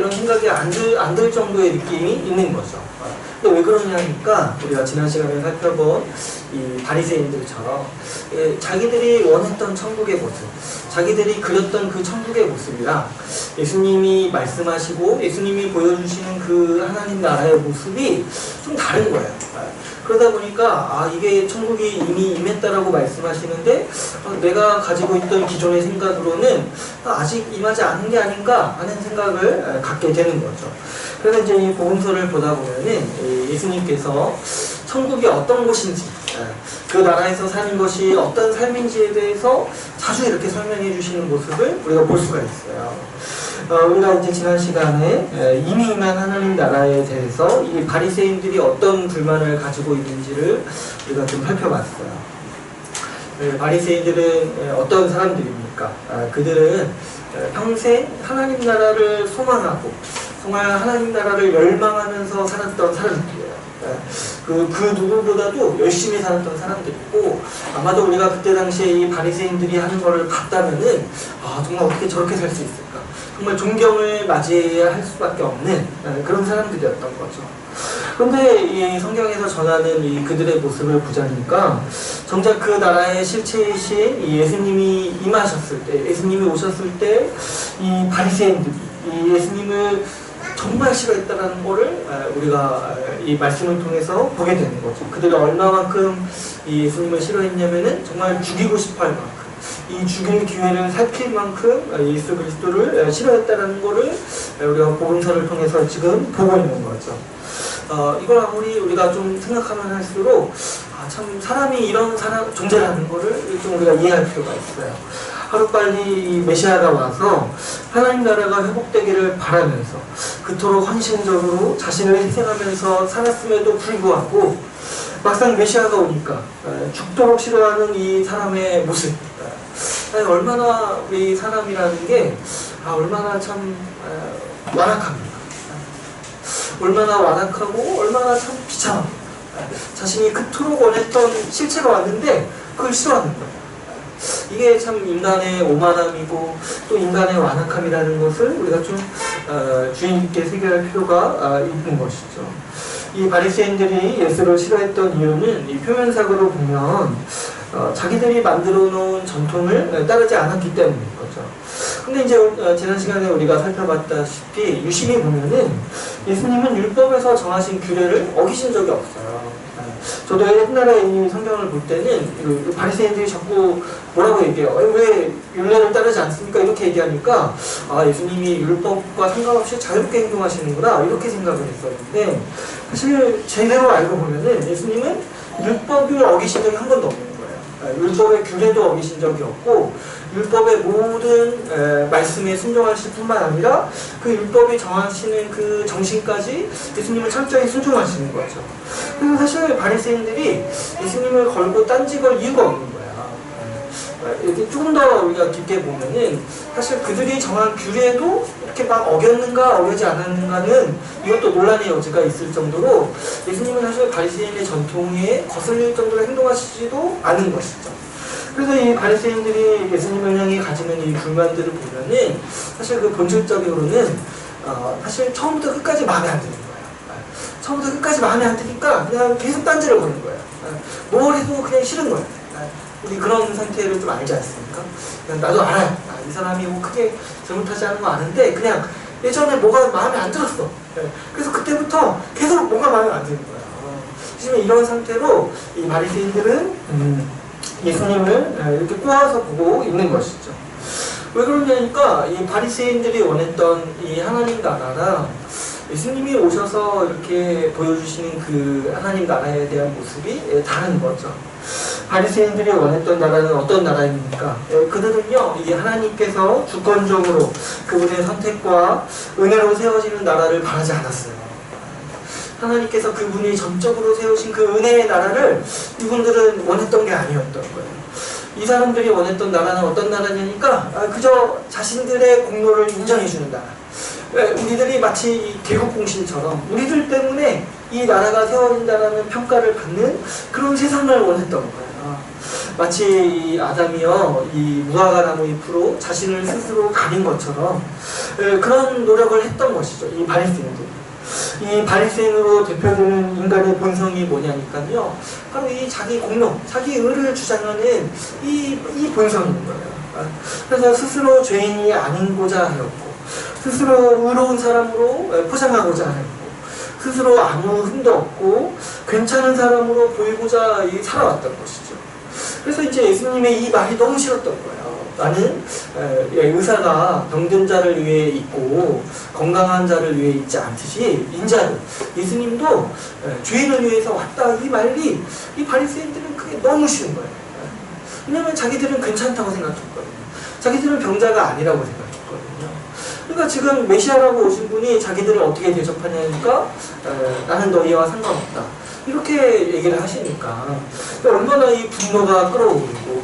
그런 생각이 안 들 정도의 느낌이 있는 거죠. 근데 왜 그러냐니까 우리가 지난 시간에 살펴본 이 바리새인들처럼 자기들이 원했던 천국의 모습, 자기들이 그렸던 그 천국의 모습이랑 예수님이 말씀하시고 예수님이 보여주시는 그 하나님 나라의 모습이 좀 다른 거예요. 그러다 보니까 이게 천국이 이미 임했다라고 말씀하시는데 내가 가지고 있던 기존의 생각으로는 아직 임하지 않은 게 아닌가 하는 생각을 갖게 되는 거죠. 그래서 이제 이 복음서를 보다 보면은 예수님께서 천국이 어떤 곳인지, 그 나라에서 사는 것이 어떤 삶인지에 대해서 자주 이렇게 설명해 주시는 모습을 우리가 볼 수가 있어요. 우리가 이제 지난 시간에 이미 임한 하나님 나라에 대해서 이 바리새인들이 어떤 불만을 가지고 있는지를 우리가 좀 살펴봤어요. 바리새인들은 어떤 사람들입니까? 그들은 평생 하나님 나라를 소망하고 정말 하나님 나라를 열망하면서 살았던 사람들이에요. 그 누구보다도 열심히 살았던 사람들이고, 아마도 우리가 그때 당시에 이 바리새인들이 하는 거를 봤다면은 정말 어떻게 저렇게 살 수 있을까? 정말 존경을 맞이해야 할 수밖에 없는 그런 사람들이었던 거죠. 그런데 이 성경에서 전하는 이 그들의 모습을 보자니까 정작 그 나라의 실체이신 이 예수님이 임하셨을 때, 예수님이 오셨을 때 이 바리새인들이 이 예수님을 정말 싫어했다는 거를 우리가 이 말씀을 통해서 보게 되는 거죠. 그들이 얼마만큼 이 예수님을 싫어했냐면은 정말 죽이고 싶어 할 만큼, 이 죽일 기회를 살필 만큼 예수 그리스도를 싫어했다는 거를 우리가 복음서를 통해서 지금 보고 있는 거죠. 이걸 아무리 우리가 좀 생각하면 할수록 참 사람이 이런 존재라는 거를 좀 우리가 이해할 필요가 있어요. 하루빨리 이 메시아가 와서 하나님 나라가 회복되기를 바라면서 그토록 헌신적으로 자신을 희생하면서 살았음에도 불구하고 막상 메시아가 오니까 죽도록 싫어하는 이 사람의 모습, 얼마나 우리 사람이라는 게 얼마나 참 완악합니까? 얼마나 완악하고 얼마나 참 비참합니까? 자신이 그토록 원했던 실체가 왔는데 그걸 싫어하는 거예요. 이게 참 인간의 오만함이고 또 인간의 완악함이라는 것을 우리가 좀 주의 깊게 새겨할 필요가 있는 것이죠. 이 바리새인들이 예수를 싫어했던 이유는 이 표면상으로 보면 자기들이 만들어 놓은 전통을 따르지 않았기 때문인 거죠. 근데 이제 지난 시간에 우리가 살펴봤다시피 유심히 보면은 예수님은 율법에서 정하신 규례를 어기신 적이 없어요. 저도 옛날에 이 성경을 볼 때는 바리새인들이 자꾸 뭐라고 얘기해요. 왜 율례를 따르지 않습니까? 이렇게 얘기하니까 예수님이 율법과 상관없이 자유롭게 행동하시는구나 이렇게 생각을 했었는데, 사실 제대로 알고 보면은 예수님은 율법을 어기신 적이 한 번도 없는 거예요. 율법의 규례도 어기신 적이 없고 율법의 모든 말씀에 순종하실 뿐만 아니라 그 율법이 정하시는 그 정신까지 예수님을 철저히 순종하시는 거죠. 그래서 사실 바리새인들이 예수님을 걸고 딴지걸 이유가 없는 거야. 이렇게 조금 더 우리가 깊게 보면은 사실 그들이 정한 규례도 이렇게 막 어겼는가 어기지 않았는가는 이것도 논란의 여지가 있을 정도로 예수님은 사실 바리새인의 전통에 거슬릴 정도로 행동하시지도 않은 것이죠. 그래서 이 바리새인들이 예수님을 향해 가지는 이 불만들을 보면은 사실 그 본질적으로는 사실 처음부터 끝까지 마음에 안 드는 거예요. 처음부터 끝까지 마음에 안 드니까 그냥 계속 딴지를 거는 거예요. 뭘 해도 그냥 싫은 거예요. 우리 그런 상태를 좀 알지 않습니까? 그냥 나도 알아요. 이 사람이 뭐 크게 잘못하지 않은 거 아는데 그냥 예전에 뭐가 마음에 안 들었어. 그래서 그때부터 계속 뭔가 마음에 안 드는 거예요. 지금 이런 상태로 이 바리새인들은 예수님을 이렇게 꼬아서 보고 있는 것이죠. 왜 그러냐니까 이 바리새인들이 원했던 이 하나님 나라랑 예수님이 오셔서 이렇게 보여주시는 그 하나님 나라에 대한 모습이 다른 거죠. 바리새인들이 원했던 나라는 어떤 나라입니까? 그들은요, 이 하나님께서 주권적으로 그분의 선택과 은혜로 세워지는 나라를 바라지 않았어요. 하나님께서 그분이 전적으로 세우신 그 은혜의 나라를 이분들은 원했던 게 아니었던 거예요. 이 사람들이 원했던 나라는 어떤 나라냐니까 그저 자신들의 공로를 인정해주는 나라. 우리들이 마치 계급공신처럼 우리들 때문에 이 나라가 세워진다라는 평가를 받는 그런 세상을 원했던 거예요. 마치 이 아담이요 이 무화과 나무 잎으로 자신을 스스로 가린 것처럼 그런 노력을 했던 것이죠. 이 바리새인들. 이 바리새인으로 대표되는 인간의 본성이 뭐냐니까요. 바로 이 자기 공로, 자기 의를 주장하는 이 본성인 거예요. 그래서 스스로 죄인이 아니고자 하였고, 스스로 의로운 사람으로 포장하고자 하였고, 스스로 아무 흠도 없고 괜찮은 사람으로 보이고자 살아왔던 것이죠. 그래서 이제 예수님의 이 말이 너무 싫었던 거예요. 나는 의사가 병든 자를 위해 있고 건강한 자를 위해 있지 않듯이 인자로 예수님도 죄인을 위해서 왔다 이 말이 이 바리새인들은 그게 너무 싫은 거예요. 왜냐하면 자기들은 괜찮다고 생각했거든요. 자기들은 병자가 아니라고 생각했거든요. 그러니까 지금 메시아라고 오신 분이 자기들을 어떻게 대접하냐니까 나는 너희와 상관없다 이렇게 얘기를 하시니까 얼마나 이 분노가 끌어오르고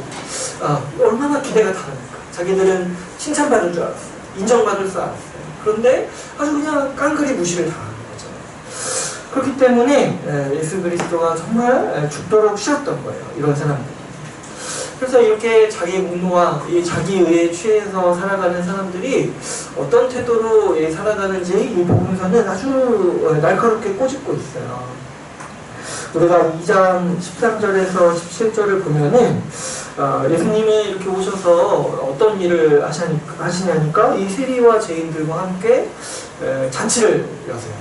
얼마나 기대가 다릅니까? 자기들은 칭찬받을 줄 알았어요. 인정받을 줄 알았어요. 그런데 아주 그냥 깡그리 무시를 당하는 거죠. 그렇기 때문에 예수 그리스도가 정말 죽도록 싫었던 거예요. 이런 사람들이. 그래서 이렇게 자기 분노와 자기 의에 취해서 살아가는 사람들이 어떤 태도로 살아가는지 이 복음서는 아주 날카롭게 꼬집고 있어요. 우리가 2장 13절에서 17절을 보면은 예수님이 이렇게 오셔서 어떤 일을 하시냐니까 이 세리와 죄인들과 함께 잔치를 여세요.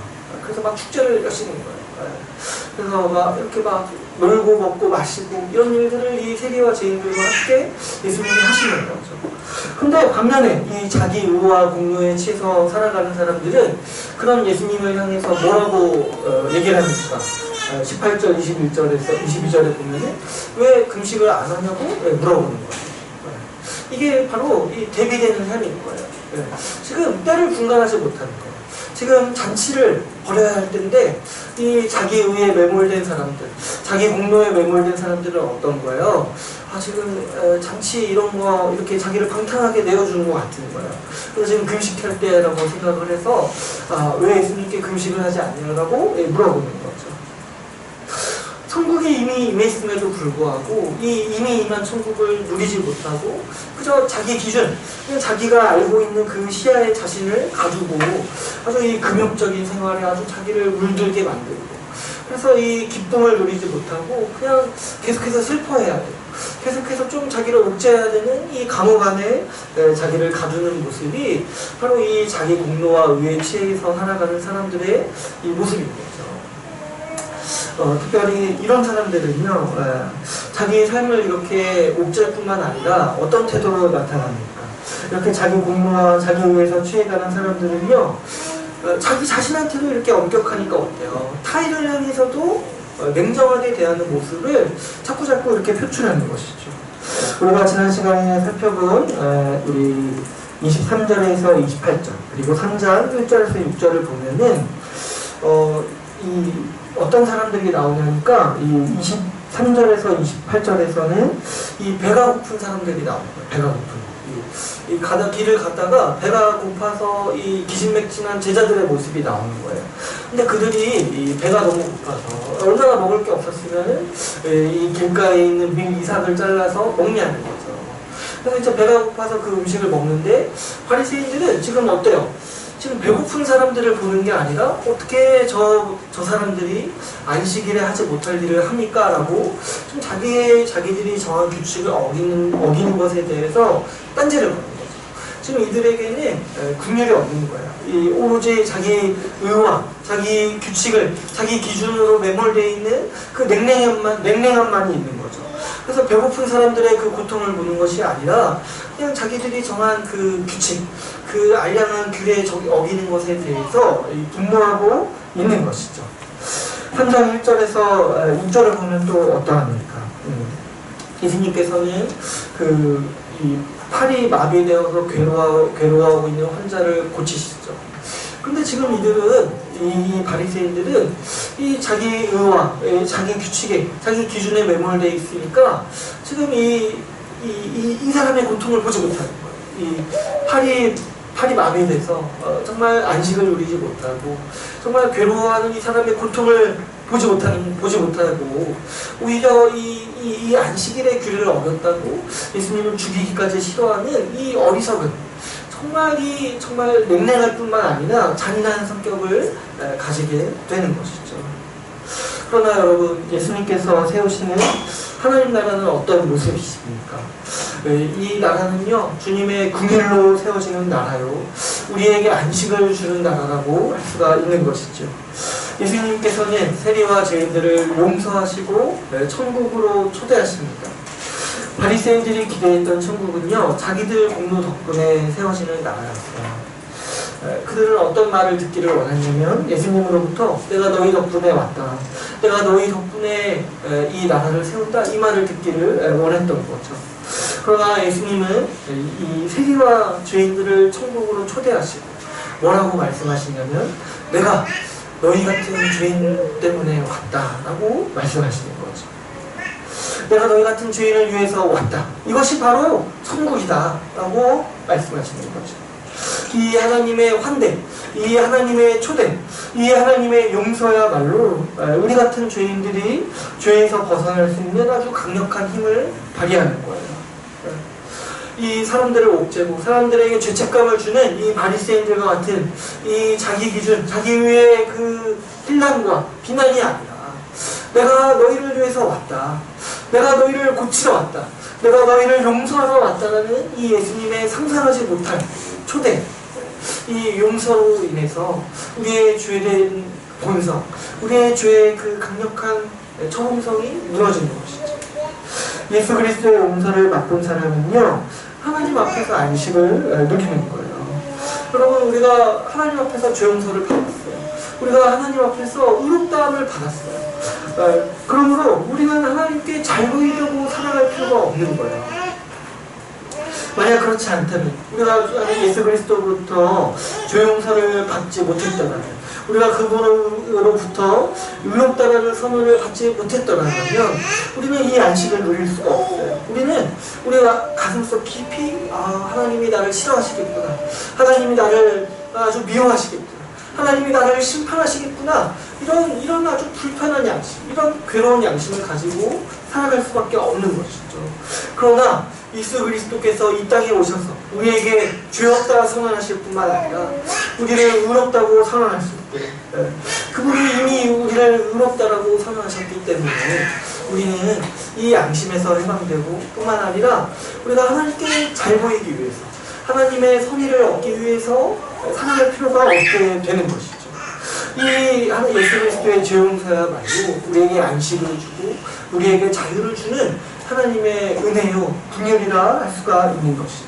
그래서 막 축제를 여시는 거예요. 그래서 막 이렇게 막 놀고 먹고 마시고 이런 일들을 이 세리와 죄인들과 함께 예수님이 하시는 거죠. 근데 반면에 이 자기 의와 공로에 취해서 살아가는 사람들은 그런 예수님을 향해서 뭐라고 얘기를 합니까? 18절, 21절에서 22절에 보면은 왜 금식을 안 하냐고 물어보는 거예요. 이게 바로 이 대비되는 삶인 거예요. 지금 때를 분간하지 못하는 거예요. 지금 잔치를 벌여야 할 때인데 이 자기 의에 매몰된 사람들, 자기 공로에 매몰된 사람들은 어떤 거예요? 지금 잔치 이런 거 이렇게 자기를 방탕하게 내어주는 것 같은 거예요. 그래서 지금 금식할 때라고 생각을 해서 왜 예수님께 금식을 하지 않냐라고 물어보는 거죠. 천국이 이미 임했음에도 불구하고 이미 임한 천국을 누리지 못하고 그저 자기 기준, 그냥 자기가 알고 있는 그 시야의 자신을 가지고 아주 이 금욕적인 생활에 아주 자기를 물들게 만들고 그래서 이 기쁨을 누리지 못하고 그냥 계속해서 슬퍼해야 돼요. 계속해서 좀 자기를 옥죄해야 되는 이 감옥 안에 자기를 가두는 모습이 바로 이 자기 공로와 의에 취해서 살아가는 사람들의 이 모습입니다. 특별히 이런 사람들은요, 자기 삶을 이렇게 옥죄할 뿐만 아니라 어떤 태도로 나타납니까? 이렇게 자기 공로와 자기 의에서 취해가는 사람들은요, 자기 자신한테도 이렇게 엄격하니까 어때요? 타인을 향해서도 냉정하게 대하는 모습을 자꾸자꾸 이렇게 표출하는 것이죠. 우리가 지난 시간에 살펴본 우리 23절에서 28절 그리고 3장 1절에서 6절을 보면은 어떤 사람들이 나오냐니까 이 23절에서 28절에서는 이 배가 고픈 사람들이 나오는 거예요. 배가 고픈. 길을 갔다가 배가 고파서 이 기진맥진한 제자들의 모습이 나오는 거예요. 근데 그들이 이 배가 너무 고파서 얼마나 먹을 게 없었으면 이 길가에 있는 밀 이삭을 잘라서 먹냐는 거죠. 그래서 이제 배가 고파서 그 음식을 먹는데 바리새인들은 지금 어때요? 지금 배고픈 사람들을 보는 게 아니라 어떻게 저 사람들이 안식일에 하지 못할 일을 합니까? 라고 좀 자기들이 정한 규칙을 어기는 것에 대해서 딴지를 거는 거죠. 지금 이들에게는 긍휼이 없는 거예요. 이 오로지 자기 의와 자기 규칙을 자기 기준으로 매몰되어 있는 그 냉랭함만이 있는 거죠. 그래서 배고픈 사람들의 그 고통을 보는 것이 아니라 그냥 자기들이 정한 그 규칙, 그 알량한 규례에 어기는 것에 대해서 분노하고 있는 것이죠. 3장 1절에서 6절을 보면 또 어떠합니까? 예수님께서는 이 팔이 마비되어서 괴로워하고 있는 환자를 고치시죠. 근데 지금 이 바리새인들은 이 자기 의와 자기 규칙에 자기 기준에 매몰되어 있으니까 지금 이 사람의 고통을 보지 못하는 거예요. 이 팔이 팔이 마비돼서 정말 안식을 누리지 못하고 정말 괴로워하는 이 사람의 고통을 보지 못하고 오히려 이 안식일의 규례를 어겼다고 예수님을 죽이기까지 싫어하는 이 어리석은 정말 냉랭할 뿐만 아니라 잔인한 성격을 가지게 되는 것이죠. 그러나 여러분, 예수님께서 세우시는 하나님 나라는 어떤 모습이십니까? 이 나라는요, 주님의 궁일로 세워지는 나라요, 우리에게 안식을 주는 나라라고 할 수가 있는 것이죠. 예수님께서는 세리와 죄인들을 용서하시고 천국으로 초대하십니다. 바리새인들이 기대했던 천국은요, 자기들 공로 덕분에 세워지는 나라였어요. 그들은 어떤 말을 듣기를 원했냐면, 예수님으로부터 내가 너희 덕분에 왔다, 내가 너희 덕분에 이 나라를 세운다, 이 말을 듣기를 원했던 거죠. 그러나 예수님은 이 세리와 죄인들을 천국으로 초대하시고 뭐라고 말씀하시냐면, 내가 너희 같은 죄인 때문에 왔다라고 말씀하시는 거죠. 내가 너희 같은 죄인을 위해서 왔다, 이것이 바로 천국이다 라고 말씀하시는 거죠. 이 하나님의 환대, 이 하나님의 초대, 이 하나님의 용서야말로 우리 같은 죄인들이 죄에서 벗어날 수 있는 아주 강력한 힘을 발휘하는 거예요. 이 사람들을 옥죄고 사람들에게 죄책감을 주는 이 바리새인들과 같은 이 자기 기준, 자기 위의 그 신랑과 비난이 아니라, 내가 너희를 위해서 왔다, 내가 너희를 고치러 왔다, 내가 너희를 용서하러 왔다라는 이 예수님의 상상하지 못할 초대, 이 용서로 인해서 우리의 죄된 본성, 우리의 죄의 그 강력한 처음성이 무너지는 것이죠. 예수 그리스도의 용서를 맛본 사람은요, 하나님 앞에서 안식을 누리는 거예요. 여러분, 우리가 하나님 앞에서 죄 용서를 받았어요. 우리가 하나님 앞에서 의롭다함을 받았어요. 그러므로 우리는 하나님께 잘 보이려고 살아갈 필요가 없는 거예요. 만약 그렇지 않다면, 우리가 예수 그리스도로부터 죄 용서를 받지 못했다면, 우리가 그분으로부터 의롭다라는 선언을 받지 못했더라면 우리는 이 안식을 누릴 수가 없어요. 우리가 가슴속 깊이 하나님이 나를 싫어하시겠구나, 하나님이 나를 아주 미워하시겠구나, 하나님이 나를 심판하시겠구나, 이런 아주 불편한 양심, 이런 괴로운 양심을 가지고 살아갈 수밖에 없는 것이죠. 그러나 예수 그리스도께서 이 땅에 오셔서 우리에게 죄 없다 선언하실 뿐만 아니라 우리를 의롭다고 선언하실 때, 그분이 이미 우리를 의롭다라고 선언하셨기 때문에 우리는 이 양심에서 해방되고, 뿐만 아니라 우리가 하나님께 잘 보이기 위해서, 하나님의 선의를 얻기 위해서 살아갈 필요가 없게 되는 것이죠. 이 예수 그리스도의 죄 용서야말로 우리에게 안식을 주고 우리에게 자유를 주는 하나님의 은혜요, 긍휼이라 할 수가 있는 것이죠.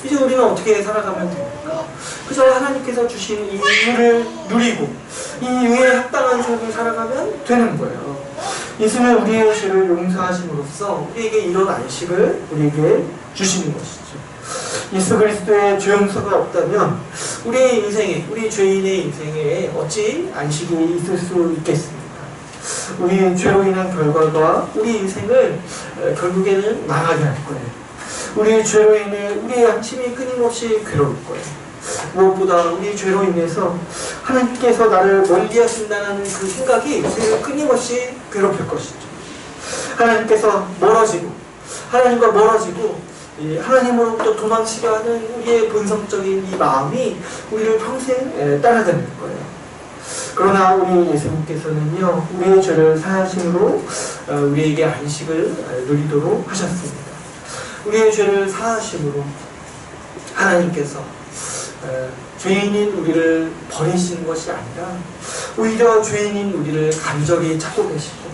이제 우리는 어떻게 살아가면 됩니까? 그저 하나님께서 주신 이 의를 누리고 이 의에 합당한 삶을 살아가면 되는 거예요. 예수는 우리의 죄를 용서하심으로써 우리에게 이런 안식을 우리에게 주시는 것이죠. 예수 그리스도의 죄 용서가 없다면 우리의 인생에, 우리 죄인의 인생에 어찌 안식이 있을 수 있겠습니까? 우리의 죄로 인한 결과가 우리 인생을 결국에는 망하게 할 거예요. 우리의 죄로 인해 우리의 양심이 끊임없이 괴로울 거예요. 무엇보다 우리 죄로 인해서 하나님께서 나를 멀리하신다는 그 생각이 우리를 끊임없이 괴롭힐 것이죠. 하나님께서 하나님과 멀어지고 하나님으로부터 도망치려 하는 우리의 본성적인 이 마음이 우리를 평생 따라다닐 거예요. 그러나 우리 예수님께서는요, 우리의 죄를 사하심으로 우리에게 안식을 누리도록 하셨습니다. 우리의 죄를 사하심으로 하나님께서 죄인인 우리를 버리시는 것이 아니라 오히려 죄인인 우리를 간절히 찾고 계시고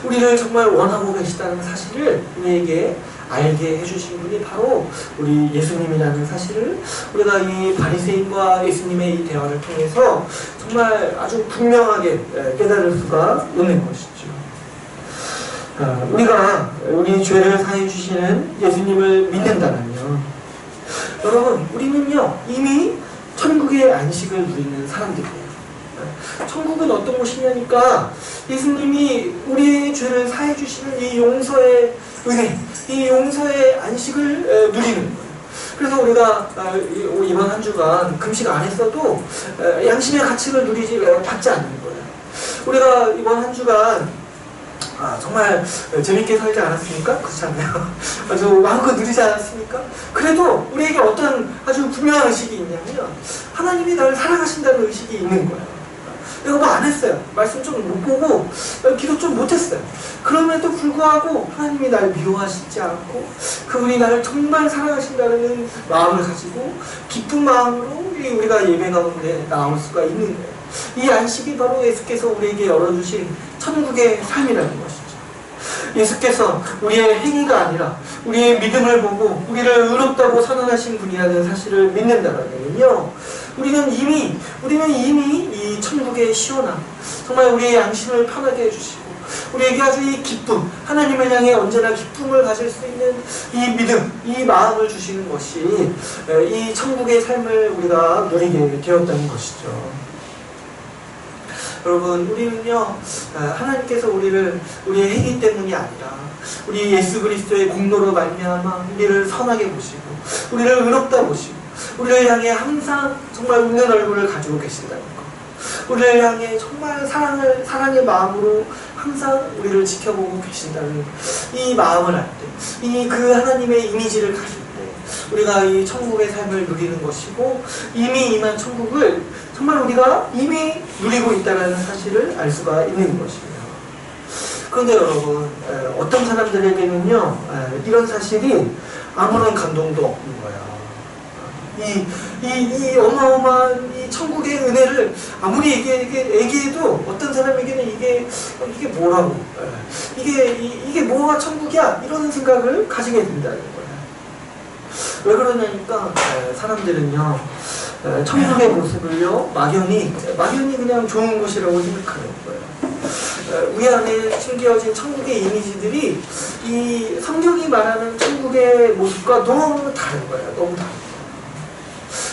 우리를 정말 원하고 계시다는 사실을 우리에게 알게 해주신 분이 바로 우리 예수님이라는 사실을 우리가 이 바리새인과 예수님의 이 대화를 통해서 정말 아주 분명하게 깨달을 수가 있는 것이죠. 우리가 우리 죄를 사해 주시는 예수님을 믿는다면요, 여러분, 우리는요 이미 천국의 안식을 누리는 사람들이에요. 천국은 어떤 곳이냐니까 예수님이 우리의 죄를 사해 주시는 이 용서의 은혜, 이 용서의 안식을 누리는 거예요. 그래서 우리가 이번 한 주간 금식 안 했어도 양심의 가책을 받지 않는 거예요. 우리가 이번 한 주간 정말 재밌게 살지 않았습니까? 그렇잖아요. 아주 마음껏 누리지 않았습니까? 그래도 우리에게 어떤 아주 분명한 의식이 있냐면 하나님이 나를 사랑하신다는 의식이 있는 거예요. 내가 뭐 안 했어요. 말씀 좀 못 보고 기도 좀 못했어요. 그럼에도 불구하고 하나님이 나를 미워하시지 않고 그분이 나를 정말 사랑하신다는 마음을 가지고 기쁜 마음으로 우리가 예배 가운데 나올 수가 있는 거예요. 이 안식이 바로 예수께서 우리에게 열어주신 천국의 삶이라는 것이죠. 예수께서 우리의 행위가 아니라 우리의 믿음을 보고 우리를 의롭다고 선언하신 분이라는 사실을 믿는다면요, 우리는 이미 이 천국의 시원함, 정말 우리의 양심을 편하게 해주시고 우리에게 아주 이 기쁨, 하나님을 향해 언제나 기쁨을 가질 수 있는 이 믿음, 이 마음을 주시는 것이 이 천국의 삶을 우리가 누리게 되었다는 것이죠. 여러분, 우리는요, 하나님께서 우리의 행위 때문이 아니라 우리 예수 그리스도의 공로로 말미암아 우리를 선하게 보시고 우리를 의롭다 보시고 우리를 향해 항상 정말 웃는 얼굴을 가지고 계신다는 것, 우리를 향해 정말 사랑의 마음으로 항상 우리를 지켜보고 계신다는 이 마음을 알 때, 그 하나님의 이미지를 가질 때 우리가 이 천국의 삶을 누리는 것이고 이미 임한 천국을 정말 우리가 이미 누리고 있다는 사실을 알 수가 있는 것입니다. 그런데 여러분, 어떤 사람들에게는요, 이런 사실이 아무런 감동도 없는 거예요. 이 어마어마한 이 천국의 은혜를 아무리 얘기해도 어떤 사람에게는 이게 뭐라고, 이게 뭐가 천국이야, 이런 생각을 가지게 된다는 거예요. 왜 그러냐니까 사람들은요, 천국의 모습을요, 막연히 그냥 좋은 곳이라고 생각하는 거예요. 우리 안에 숨겨진 천국의 이미지들이 이 성경이 말하는 천국의 모습과 너무 다른 거예요. 너무 다른 거예요.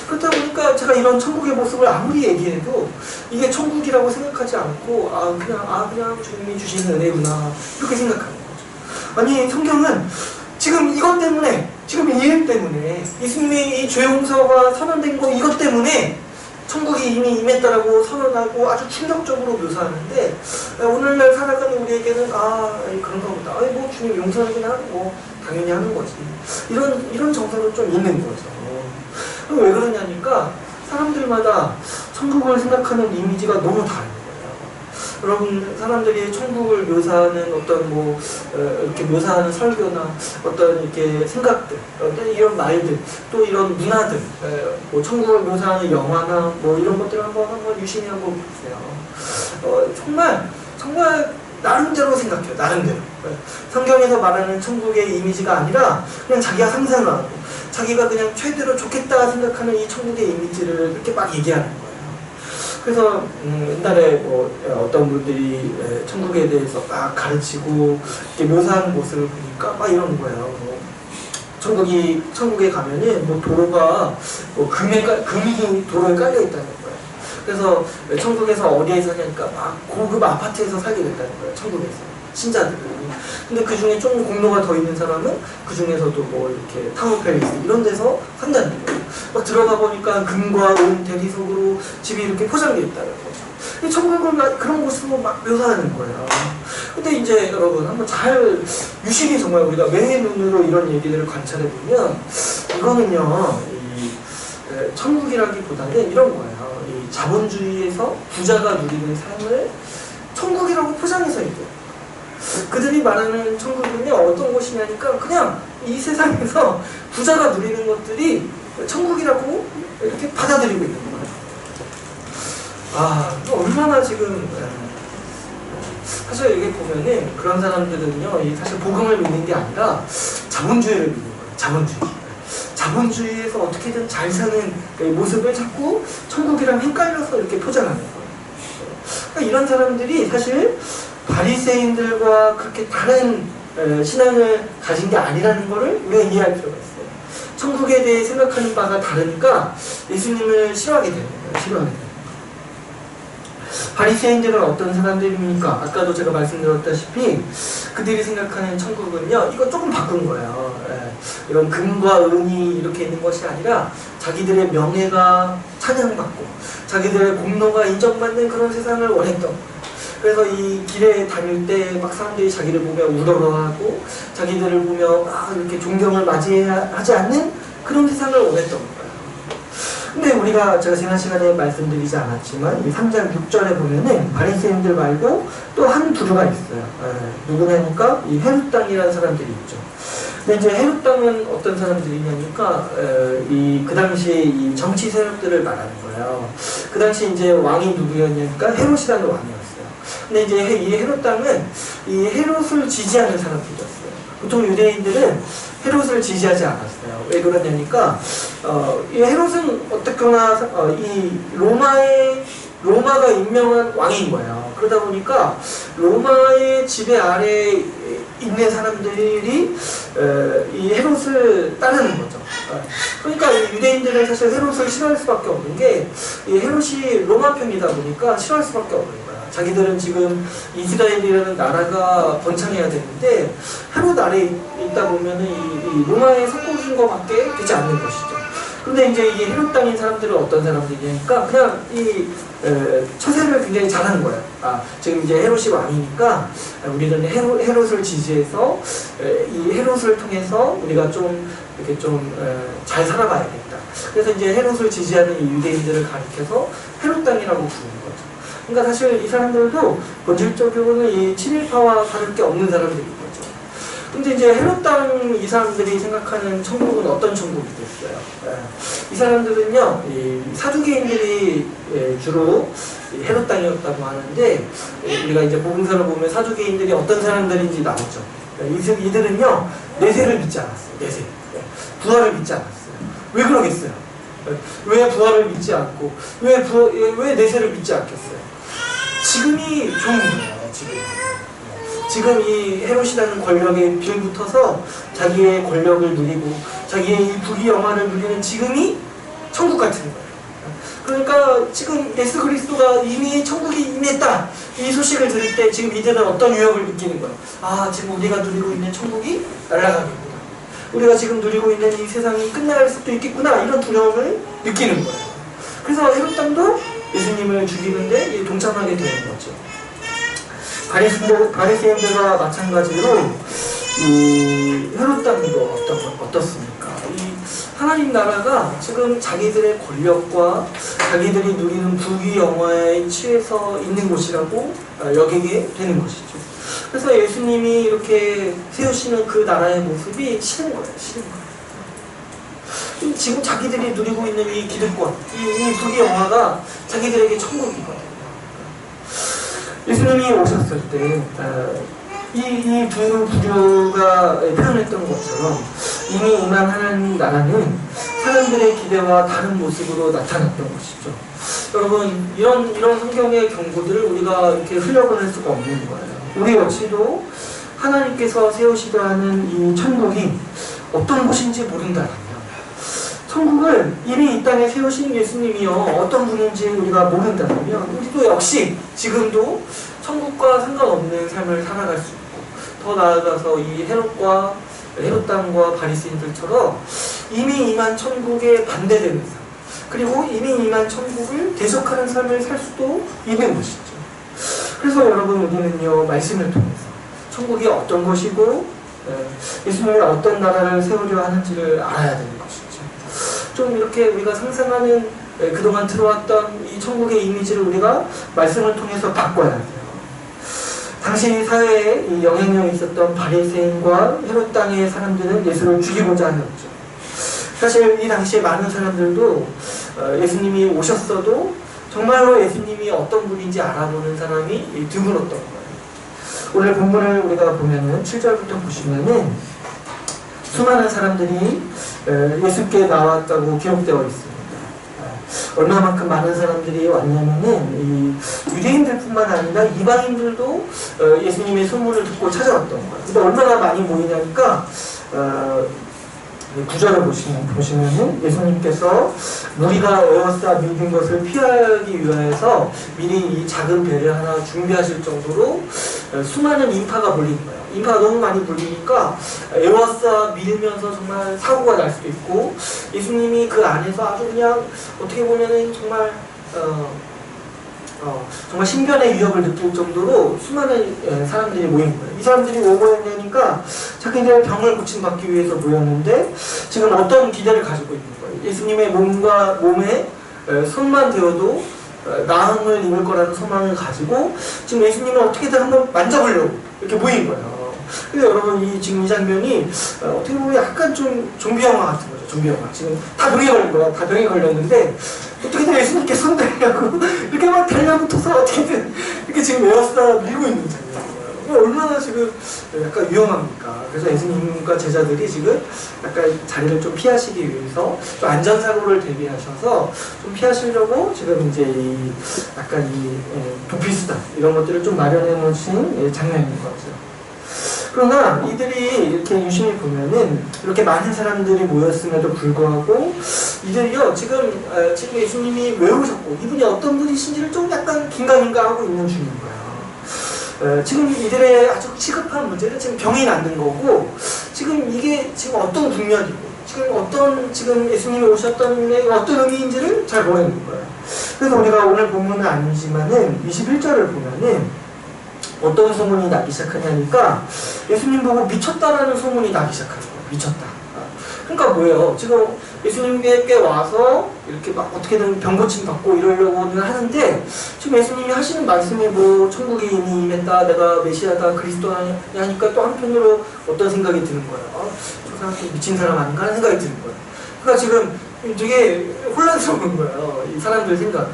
그렇다 보니까 제가 이런 천국의 모습을 아무리 얘기해도 이게 천국이라고 생각하지 않고 그냥 주님이 주시는 은혜구나, 이렇게 생각하는 거죠. 아니, 성경은 지금 이것 때문에, 지금 이 일 때문에, 예수님의 이 죄 용서가 선언된 거 이것 때문에 천국이 이미 임했다라고 선언하고 아주 충격적으로 묘사하는데, 오늘날 살아가는 우리에게는 그런가 보다. 뭐 주님 용서하긴 하고 당연히 하는 거지. 이런 정서로 좀 있는 거죠. 왜 그러냐니까 사람들마다 천국을 생각하는 이미지가 너무 다른 거예요. 여러분, 사람들이 천국을 묘사하는 어떤 이렇게 묘사하는 설교나 어떤 이렇게 생각들, 이런 말들, 또 이런 문화들, 천국을 묘사하는 영화나 이런 것들을 한번 유심히 한번 보세요. 정말 나름대로 생각해요. 나름대로. 성경에서 말하는 천국의 이미지가 아니라 그냥 자기가 상상하고 자기가 그냥 최대로 좋겠다 생각하는 이 천국의 이미지를 이렇게 막 얘기하는 거예요. 그래서 옛날에 어떤 분들이 천국에 대해서 막 가르치고 이렇게 묘사하는 모습을 보니까 막 이러는 거예요. 천국에 가면은 도로가 금이 도로에 깔려 있다는 거예요. 그래서 천국에서 어디에 사냐니까 막 고급 아파트에서 살게 됐다는 거예요. 천국에서 신자들이. 근데 그 중에 좀 공로가 더 있는 사람은 그 중에서도 이렇게 타운 팰리스 이런 데서 산다는 거예요. 막 들어가 보니까 금과 은 대리석으로 집이 이렇게 포장되어 있다는 거죠. 천국은 그런 모습으로 막 묘사하는 거예요. 근데 이제 여러분, 한번 잘 유심히 정말 우리가 외의 눈으로 이런 얘기들을 관찰해 보면 이거는요, 천국이라기보다는 이런 거예요. 이 자본주의에서 부자가 누리는 삶을 천국이라고 포장해서 얘기해요. 그들이 말하는 천국은요, 어떤 곳이냐니까 그냥 이 세상에서 부자가 누리는 것들이 천국이라고 이렇게 받아들이고 있는 거예요. 얼마나 지금, 사실 여기 보면은 그런 사람들은요, 사실 복음을 믿는 게 아니라 자본주의를 믿는 거예요. 자본주의에서 어떻게든 잘 사는 모습을 자꾸 천국이랑 헷갈려서 이렇게 포장하는 거예요. 그러니까 이런 사람들이 사실 바리새인들과 그렇게 다른 신앙을 가진 게 아니라는 것을 우리가 이해할 필요가 있어요. 천국에 대해 생각하는 바가 다르니까 예수님을 싫어하게 되는 거예요. 바리새인들은 어떤 사람들입니까? 아까도 제가 말씀드렸다시피 그들이 생각하는 천국은요, 이거 조금 바꾼 거예요. 이런 금과 은이 이렇게 있는 것이 아니라 자기들의 명예가 찬양받고 자기들의 공로가 인정받는 그런 세상을 원했던 거예요. 그래서 이 길에 다닐 때 막 사람들이 자기를 보며 우러러하고 자기들을 보며 막 이렇게 존경을 맞이하지 않는 그런 세상을 원했던 거예요. 근데 우리가 제가 지난 시간에 말씀드리지 않았지만 이 3장 6절에 보면은 바리새인들 말고 또 한 부류가 있어요. 누구냐니까 이 헤롯 당이라는 사람들이 있죠. 근데 이제 헤롯 당은 어떤 사람들이냐니까 그 당시에 이 정치 세력들을 말하는 거예요. 그 당시 이제 왕이 누구였냐니까 헤롯이라는 왕이었어요. 근데 이제 이 헤롯 당은 이 헤롯을 지지하는 사람들이었어요. 보통 유대인들은 헤롯을 지지하지 않았어요. 왜 그러냐니까 이 헤롯은 어떻거나 이 로마가 임명한 왕인 거예요. 그러다 보니까 로마의 지배 아래에 있는 사람들이 이 헤롯을 따르는 거죠. 그러니까 이 유대인들은 사실 헤롯을 싫어할 수밖에 없는 게 이 헤롯이 로마 편이다 보니까 싫어할 수밖에 없는 거예요. 자기들은 지금 이스라엘이라는 나라가 번창해야 되는데 헤롯 아래에 있다 보면은 이 로마에 속국인 것밖에 되지 않는 것이죠. 근데 이제 이 헤롯 땅인 사람들은 어떤 사람들이냐니까 그냥 이 처세를 굉장히 잘하는 거예요. 지금 이제 헤롯이 왕이니까 우리는 헤롯을 지지해서 이 헤롯을 통해서 우리가 좀 이렇게 좀 잘 살아가야겠다. 그래서 이제 헤롯을 지지하는 이 유대인들을 가리켜서 헤롯 땅이라고 부르는 거죠. 그러니까 사실 이 사람들도 본질적으로는 이 친일파와 다를 게 없는 사람들인 거죠. 근데 이제 헤롯 땅 이 사람들이 생각하는 천국은 어떤 천국이겠어요? 이 사람들은요, 이 사두개인들이 주로 헤롯 땅이었다고 하는데 우리가 이제 복음서를 보면 사두개인들이 어떤 사람들인지 나오죠. 이들은요 내세를 믿지 않았어요. 내세, 부활을 믿지 않았어요. 왜 그러겠어요? 왜 부활을 믿지 않고 왜 내세를 믿지 않겠어요? 지금이 좋은 거예요. 지금 이 헤롯이라는 권력에 빌붙어서 자기의 권력을 누리고 자기의 이 부귀영화를 누리는 지금이 천국 같은 거예요. 그러니까 지금 예수 그리스도가 이미 천국이 임했다 이 소식을 들을 때 지금 이들은 어떤 유혹을 느끼는 거예요. 지금 우리가 누리고 있는 천국이 날아가겠구나. 우리가 지금 누리고 있는 이 세상이 끝날 수도 있겠구나 이런 두려움을 느끼는 거예요. 그래서 헤롯 땅도 예수님을 죽이는데 동참하게 되는 거죠. 바리새인들과 마찬가지로 이 헤롯 땅도 어떻습니까? 이 하나님 나라가 지금 자기들의 권력과 자기들이 누리는 부귀영화에 취해서 있는 곳이라고 여기게 되는 것이죠. 그래서 예수님이 이렇게 세우시는 그 나라의 모습이 싫은 거예요. 싫은 거예요. 지금 자기들이 누리고 있는 이 기득권, 이 부귀영화가 자기들에게 천국이거든요. 예수님이 오셨을 때 이 두 부류가 표현했던 것처럼 이미 임한 하나님 나라는 사람들의 기대와 다른 모습으로 나타났던 것이죠. 여러분 이런 성경의 경고들을 우리가 이렇게 흘려보낼 수가 없는 거예요. 우리 역시도 하나님께서 세우시려 하는 이 천국이 어떤 곳인지 모른다면 천국을 이미 이 땅에 세우신 예수님이요 어떤 분인지 우리가 모른다면 우리도 역시 지금도 천국과 상관없는 삶을 살아갈 수 있고 더 나아가서 이 헤롯 땅과 바리새인들처럼 이미 임한 천국에 반대되는 삶 그리고 이미 임한 천국을 대적하는 삶을 살 수도 있는 것이죠. 그래서 여러분 우리는요 말씀을 통해서 천국이 어떤 것이고 예수님이 어떤 나라를 세우려 하는지를 알아야 되는 것이죠. 좀 이렇게 우리가 상상하는 그동안 들어왔던 이 천국의 이미지를 우리가 말씀을 통해서 바꿔야 돼요. 당시 사회에 이 영향력이 있었던 바리새인과 헤롯 땅의 사람들은 예수를 죽이고자 하였죠. 사실 이 당시에 많은 사람들도 예수님이 오셨어도 정말로 예수님이 어떤 분인지 알아보는 사람이 드물었던 거예요. 오늘 본문을 우리가 보면은 7절부터 보시면은 수많은 사람들이 예수께 나왔다고 기록되어 있습니다. 얼마만큼 많은 사람들이 왔냐면은 이 유대인들뿐만 아니라 이방인들도 예수님의 소문을 듣고 찾아왔던 거예요. 근데 얼마나 많이 모이냐니까 구절을 보시면은 예수님께서 우리가 에워싸 믿은 것을 피하기 위해서 미리 이 작은 배를 하나 준비하실 정도로 수많은 인파가 몰리는 거예요. 인파가 너무 많이 몰리니까 에워싸 밀면서 정말 사고가 날 수도 있고, 예수님이 그 안에서 아주 그냥 어떻게 보면은 정말 정말 신변의 위협을 느낄 정도로 수많은 사람들이 모인 거예요. 이 사람들이 왜 모였냐니까 자기들 병을 고침받기 위해서 모였는데 지금 어떤 기대를 가지고 있는 거예요. 예수님의 몸에 손만 대어도 나음을 입을 거라는 소망을 가지고 지금 예수님을 어떻게든 한번 만져보려고 이렇게 모인 거예요. 근데 여러분 지금 이 장면이 어떻게 보면 약간 좀 좀비 영화 같은 거죠. 좀비 영화. 지금 다 병에 걸린 거야. 다 병에 걸렸는데 어떻게든 예수님께 손 대려고 이렇게 막 달려붙어서 어떻게든 이렇게 지금 에워싸 밀고 있는 장면이에요. 얼마나 지금 약간 위험합니까? 그래서 예수님과 제자들이 지금 약간 자리를 좀 피하시기 위해서 좀 안전사고를 대비하셔서 좀 피하시려고 지금 이제 약간 도피수단 이런 것들을 좀 마련해 놓으신 장면인 거죠. 그러나 이들이 이렇게 유심히 보면은 이렇게 많은 사람들이 모였음에도 불구하고 이들이요 지금 예수님이 왜 오셨고 이분이 어떤 분이신지를 좀 약간 긴가민가하고 있는 중인 거예요. 지금 이들의 아주 시급한 문제는 지금 병이 낫는 거고 지금 이게 지금 어떤 국면이고 지금 예수님이 오셨던 게 어떤 의미인지를 잘 모르는 거예요. 그래서 우리가 오늘 본문은 아니지만은 21절을 보면은 어떤 소문이 나기 시작하냐니까 예수님 보고 미쳤다라는 소문이 나기 시작하는 거예요. 미쳤다. 그러니까 뭐예요? 지금 예수님께 와서 이렇게 막 어떻게든 병고침 받고 이러려고는 하는데 지금 예수님이 하시는 말씀이 뭐 천국이 이미 임했다, 내가 메시아다, 그리스도냐 하니까 또 한편으로 어떤 생각이 드는 거예요. 저 사람 미친 사람 아닌가 하는 생각이 드는 거예요. 그러니까 지금 되게 혼란스러운 거예요. 이 사람들 생각이.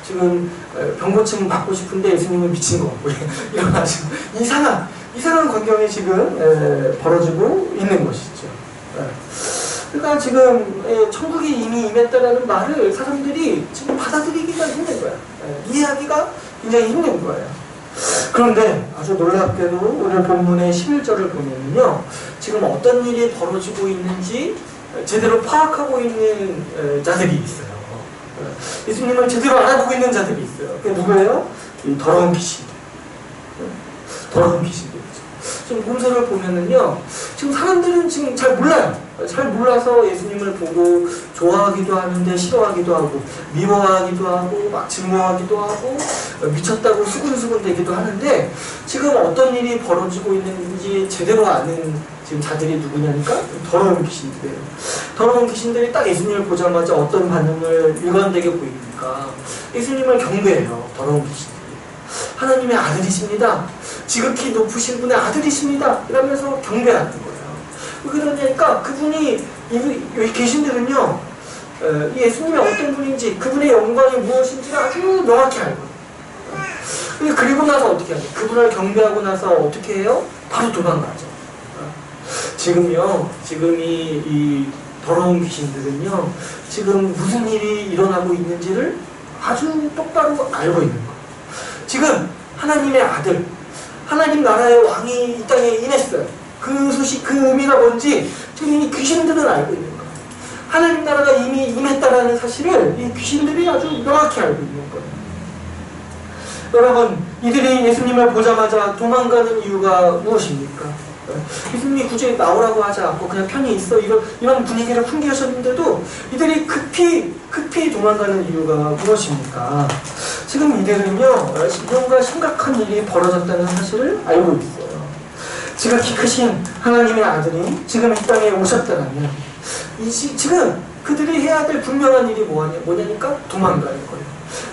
지금 병고침 받고 싶은데 예수님은 미친 거 같고 이런 아주 이상한 광경이 지금 벌어지고 있는 것이죠. 그러니까 지금 천국이 이미 임했다라는 말을 사람들이 지금 받아들이기가 힘든 거야. 이해하기가 굉장히 힘든 거예요. 그런데 아주 놀랍게도 오늘 본문의 11절을 보면요, 지금 어떤 일이 벌어지고 있는지 제대로 파악하고 있는 자들이 있어요. 예수님을 제대로 알아보고 있는 자들이 있어요. 그게 누구예요? 이 더러운 귀신들. 더러운 귀신들이죠. 지금 본서를 보면은요, 지금 사람들은 지금 잘 몰라요. 잘 몰라서 예수님을 보고 좋아하기도 하는데 싫어하기도 하고 미워하기도 하고 막 증오하기도 하고 미쳤다고 수근수근 대기도 하는데 지금 어떤 일이 벌어지고 있는지 제대로 아는 지금 자들이 누구냐니까 더러운 귀신들이에요. 더러운 귀신들이 딱 예수님을 보자마자 어떤 반응을 일관되게 보이니까 예수님을 경배해요. 더러운 귀신들이. 하나님의 아들이십니다. 지극히 높으신 분의 아들이십니다. 이러면서 경배하는 거예요. 왜 그러냐니까 그분이 이 귀신들은요, 예수님이 어떤 분인지 그분의 영광이 무엇인지를 아주 명확히 알고 그리고 나서 어떻게 하죠? 그분을 경배하고 나서 어떻게 해요? 바로 도망가죠. 지금요, 지금 이 더러운 귀신들은요, 지금 무슨 일이 일어나고 있는지를 아주 똑바로 알고 있는 거예요. 지금 하나님의 아들, 하나님 나라의 왕이 이 땅에 임했어요. 그 소식, 그 의미가 뭔지 지금 이 귀신들은 알고 있는 거예요. 하나님 나라가 이미 임했다라는 사실을 이 귀신들이 아주 명확히 알고 있는 거예요. 여러분, 이들이 예수님을 보자마자 도망가는 이유가 무엇입니까? 예수님이 굳이 나오라고 하지 않고 그냥 편히 있어 이런 분위기를 풍기하셨는데도 이들이 급히 도망가는 이유가 무엇입니까? 지금 이들은요, 뭔가 심각한 일이 벌어졌다는 사실을 알고 있어요. 지극히 크신 하나님의 아들이 지금 이 땅에 오셨다면 지금 그들이 해야 될 분명한 일이 뭐냐니까 도망가는 거예요.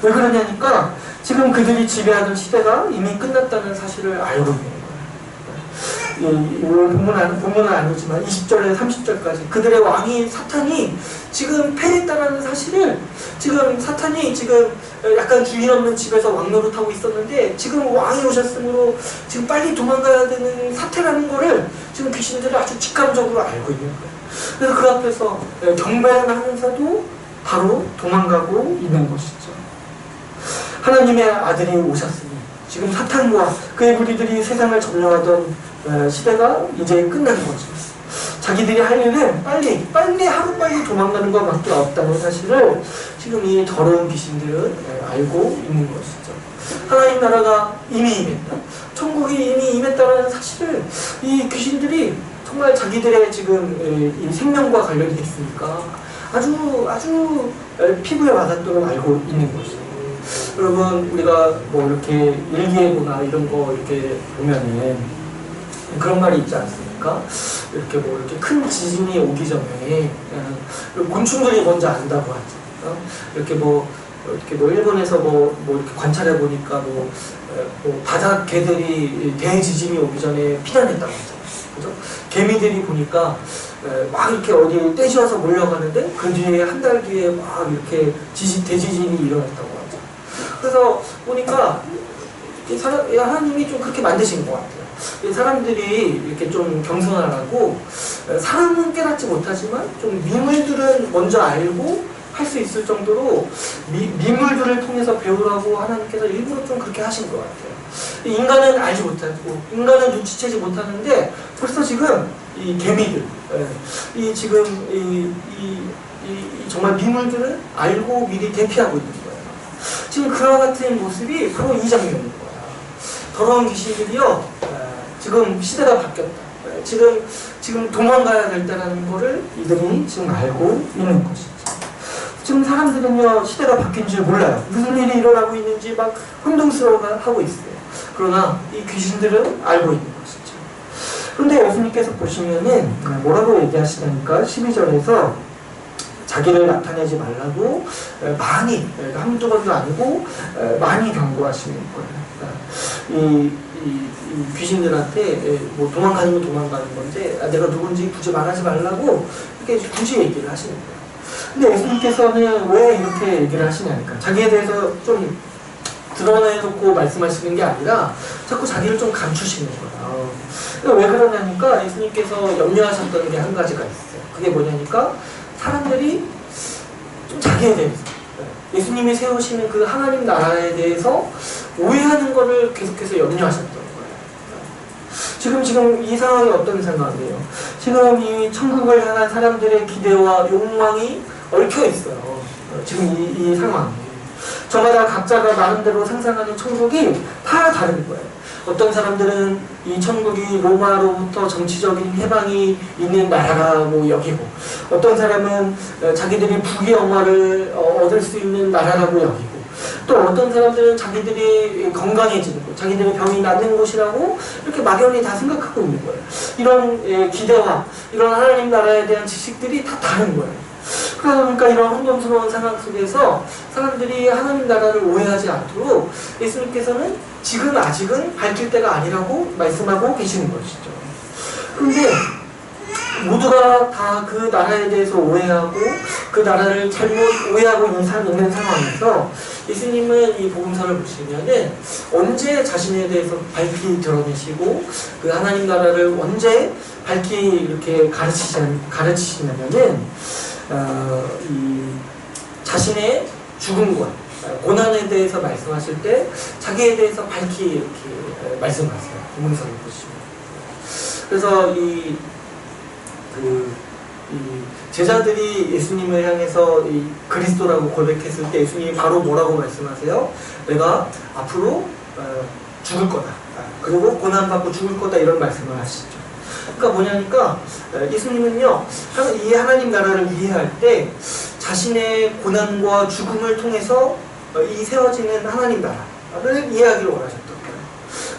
왜 그러냐니까 지금 그들이 지배하던 시대가 이미 끝났다는 사실을 알고 있는 거예요. 본문은 아니지만 20절에 30절까지 그들의 왕이 사탄이 지금 패했다는 사실을 지금 사탄이 지금 약간 주인 없는 집에서 왕노릇하고 있었는데 지금 왕이 오셨으므로 지금 빨리 도망가야 되는 사태라는 거를 지금 귀신들이 아주 직감적으로 알고 있는 거예요. 그래서 그 앞에서 경배를 하면서도 바로 도망가고 있는 것이죠. 하나님의 아들이 오셨으니 지금 사탄과 그의 무리들이 세상을 점령하던 시대가 이제 끝난 거죠. 자기들이 할 일은 빨리 하루빨리 도망가는 것밖에 없다는 사실을 지금 이 더러운 귀신들은 알고 있는 것이죠. 하나님 나라가 이미 임했다. 천국이 이미 임했다는 사실을 이 귀신들이 정말 자기들의 지금 이 생명과 관련이 있으니까 아주 피부에 와닿도록 알고 있는 것이죠. 여러분, 우리가 뭐 이렇게 일기예보나 이런 거 이렇게 보면은 그런 말이 있지 않습니까? 이렇게 뭐 이렇게 큰 지진이 오기 전에 곤충들이 먼저 안다고 하죠. 이렇게 뭐 일본에서 뭐 이렇게 관찰해 보니까 뭐 바다 개들이 대지진이 오기 전에 피난했다고 하죠. 그죠? 개미들이 보니까 막 이렇게 어디 떼지어서 몰려가는데 그 뒤에 한 달 뒤에 막 이렇게 대지진이 일어났다고 하죠. 그래서 보니까 하나님이 좀 그렇게 만드신 것 같아요. 이 사람들이 이렇게 좀 겸손하라고 사람은 깨닫지 못하지만 좀 미물들은 먼저 알고 할 수 있을 정도로 미물들을 통해서 배우라고 하나님께서 일부러 좀 그렇게 하신 것 같아요. 인간은 알지 못하고 인간은 눈치채지 못하는데 벌써 지금 이 개미들, 지금 정말 미물들을 알고 미리 대피하고 있는 거예요. 지금 그와 같은 모습이 바로 이 장면인 거예요. 더러운 귀신들이요, 지금 시대가 바뀌었다. 지금 도망가야 될 때라는 거를 이들이 지금 알고 있는 것이죠. 지금 사람들은요, 시대가 바뀐 줄 몰라요. 무슨 일이 일어나고 있는지 막 혼동스러워하고 있어요. 그러나 이 귀신들은 알고 있는 것이죠. 그런데 예수님께서 보시면은 뭐라고 얘기하시다니까 12절에서 자기를 나타내지 말라고 많이, 한두 번도 아니고 많이 경고하시는 거예요. 이 귀신들한테 뭐 도망가는 건 도망가는 건데 내가 누군지 굳이 말하지 말라고 이렇게 굳이 얘기를 하시는 거예요. 근데 예수님께서는 왜 이렇게 얘기를 하시냐니까 자기에 대해서 좀 드러내놓고 말씀하시는 게 아니라 자꾸 자기를 좀 감추시는 거예요. 왜 그러냐니까 예수님께서 염려하셨던 게 한 가지가 있어요. 그게 뭐냐니까 사람들이 좀 자기에 대해서 예수님이 세우시는 그 하나님 나라에 대해서 오해하는 거를 계속해서 염려하셨던 거예요. 지금 이 상황이 어떤 상황이에요? 지금 이 천국을 향한 사람들의 기대와 욕망이 얽혀 있어요. 지금 이 상황. 저마다 각자가 나름대로 상상하는 천국이 다 다른 거예요. 어떤 사람들은 이 천국이 로마로부터 정치적인 해방이 있는 나라라고 여기고, 어떤 사람은 자기들이 부귀영화를 얻을 수 있는 나라라고 여기고, 또 어떤 사람들은 자기들이 건강해지는 곳, 자기들이 병이 낫는 곳이라고 이렇게 막연히 다 생각하고 있는 거예요. 이런 기대와 이런 하나님 나라에 대한 지식들이 다 다른 거예요. 그러다 보니까 이런 혼돈스러운 상황 속에서 사람들이 하나님 나라를 오해하지 않도록 예수님께서는 지금 아직은 밝힐 때가 아니라고 말씀하고 계시는 것이죠. 그런데 모두가 다 그 나라에 대해서 오해하고 그 나라를 잘못 오해하고 있는 상황에서 예수님은 이 복음서를 보시면은 언제 자신에 대해서 밝히 드러내시고 그 하나님 나라를 언제 밝히 이렇게 가르치시냐면은 이 자신의 죽음과 고난에 대해서 말씀하실 때 자기에 대해서 밝히 이렇게 말씀하세요. 복음서를 보시면. 그래서 이 제자들이 예수님을 향해서 이 그리스도라고 고백했을 때 예수님이 바로 뭐라고 말씀하세요? 내가 앞으로 죽을 거다. 그리고 고난받고 죽을 거다. 이런 말씀을 하시죠. 그러니까 뭐냐니까 예수님은요, 이 하나님 나라를 이해할 때 자신의 고난과 죽음을 통해서 이 세워지는 하나님 나라를 이해하기를 원하셨던 거예요.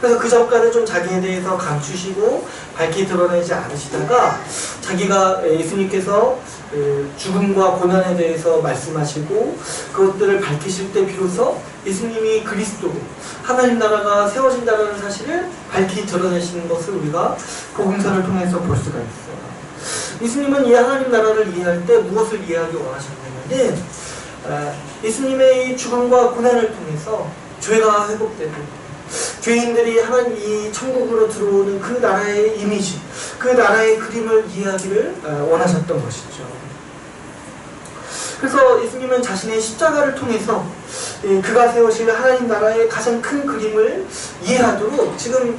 그래서 그 전까지 좀 자기에 대해서 감추시고 밝히 드러내지 않으시다가 자기가 예수님께서 죽음과 고난에 대해서 말씀하시고 그것들을 밝히실 때 비로소 예수님이 그리스도고 하나님 나라가 세워진다는 사실을 밝히 드러내시는 것을 우리가 복음서를 통해서 볼 수가 있어요. 예수님은 이 하나님 나라를 이해할 때 무엇을 이해하기 원하셨냐면 예수님의 이 죽음과 고난을 통해서 죄가 회복되고 죄인들이 하나님 이 천국으로 들어오는 그 나라의 이미지, 그 나라의 그림을 이해하기를 원하셨던 것이죠. 그래서 예수님은 자신의 십자가를 통해서 그가 세우실 하나님 나라의 가장 큰 그림을 이해하도록 지금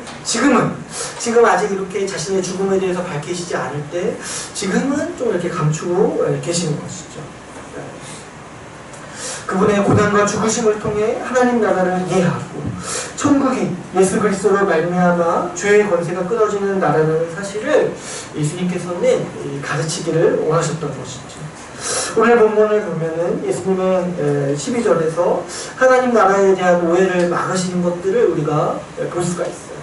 아직 이렇게 자신의 죽음에 대해서 밝히시지 않을 때 지금은 좀 이렇게 감추고 계시는 것이죠. 그분의 고난과 죽으심을 통해 하나님 나라를 이해하고 천국이 예수 그리스도로 말미암아 죄의 권세가 끊어지는 나라는 사실을 예수님께서는 가르치기를 원하셨던 것이죠. 오늘 본문을 보면은 예수님은 12절에서 하나님 나라에 대한 오해를 막으시는 것들을 우리가 볼 수가 있어요.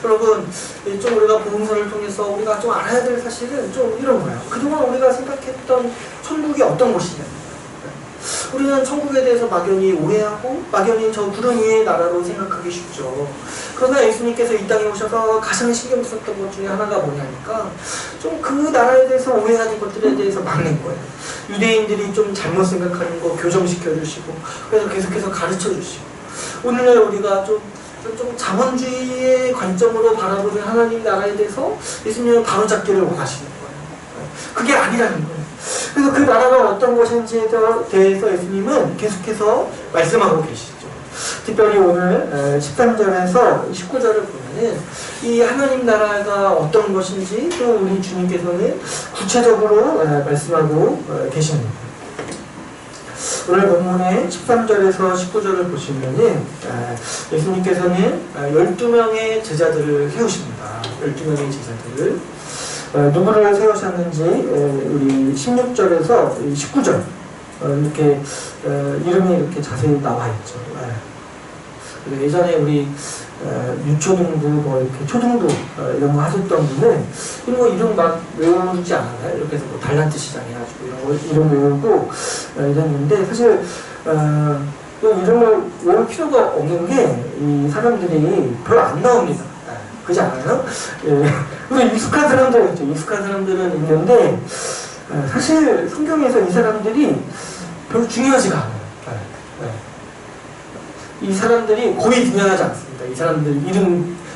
여러분, 좀 우리가 복음서를 통해서 우리가 좀 알아야 될 사실은 좀 이런 거예요. 그동안 우리가 생각했던 천국이 어떤 곳이냐. 우리는 천국에 대해서 막연히 오해하고 막연히 저 구름 위의 나라로 생각하기 쉽죠. 그러나 예수님께서 이 땅에 오셔서 가장 신경 썼던 것 중에 하나가 뭐냐니까 좀 그 나라에 대해서 오해하는 것들에 대해서 막는 거예요. 유대인들이 좀 잘못 생각하는 거 교정시켜 주시고 그래서 계속해서 가르쳐 주시고 오늘날 우리가 좀 자본주의의 관점으로 바라보는 하나님 나라에 대해서 예수님은 바로잡기를 원하시는 거예요. 그게 아니라는 거예요. 그래서 그 나라가 어떤 것인지에 대해서 예수님은 계속해서 말씀하고 계시죠. 특별히 오늘 13절에서 19절을 보면은 이 하나님 나라가 어떤 것인지 또 우리 주님께서는 구체적으로 말씀하고 계십니다. 오늘 본문의 13절에서 19절을 보시면은 예수님께서는 12명의 제자들을 세우십니다. 12명의 제자들을 누구를 세우셨는지 우리 16절에서 19절 이렇게 이름이 이렇게 자세히 나와 있죠. 예전에 우리 유초등부 뭐 이렇게 초등부 이런 거 하셨던 분은 뭐 이름 막 외우지 않아요. 이렇게 해서 뭐 달란트 시장 해가지고 이런 거 이름 외우고 이랬는데 사실 또 이름을 외울 필요가 없는 게 이 사람들이 별로 안 나옵니다. 그렇지 않아요? 예. 우리 익숙한 사람들 있죠. 익숙한 사람들은 있는데 사실 성경에서 이 사람들이 별로 중요하지가 않아요. 이 사람들이 거의 중요하지 않습니다. 이 사람들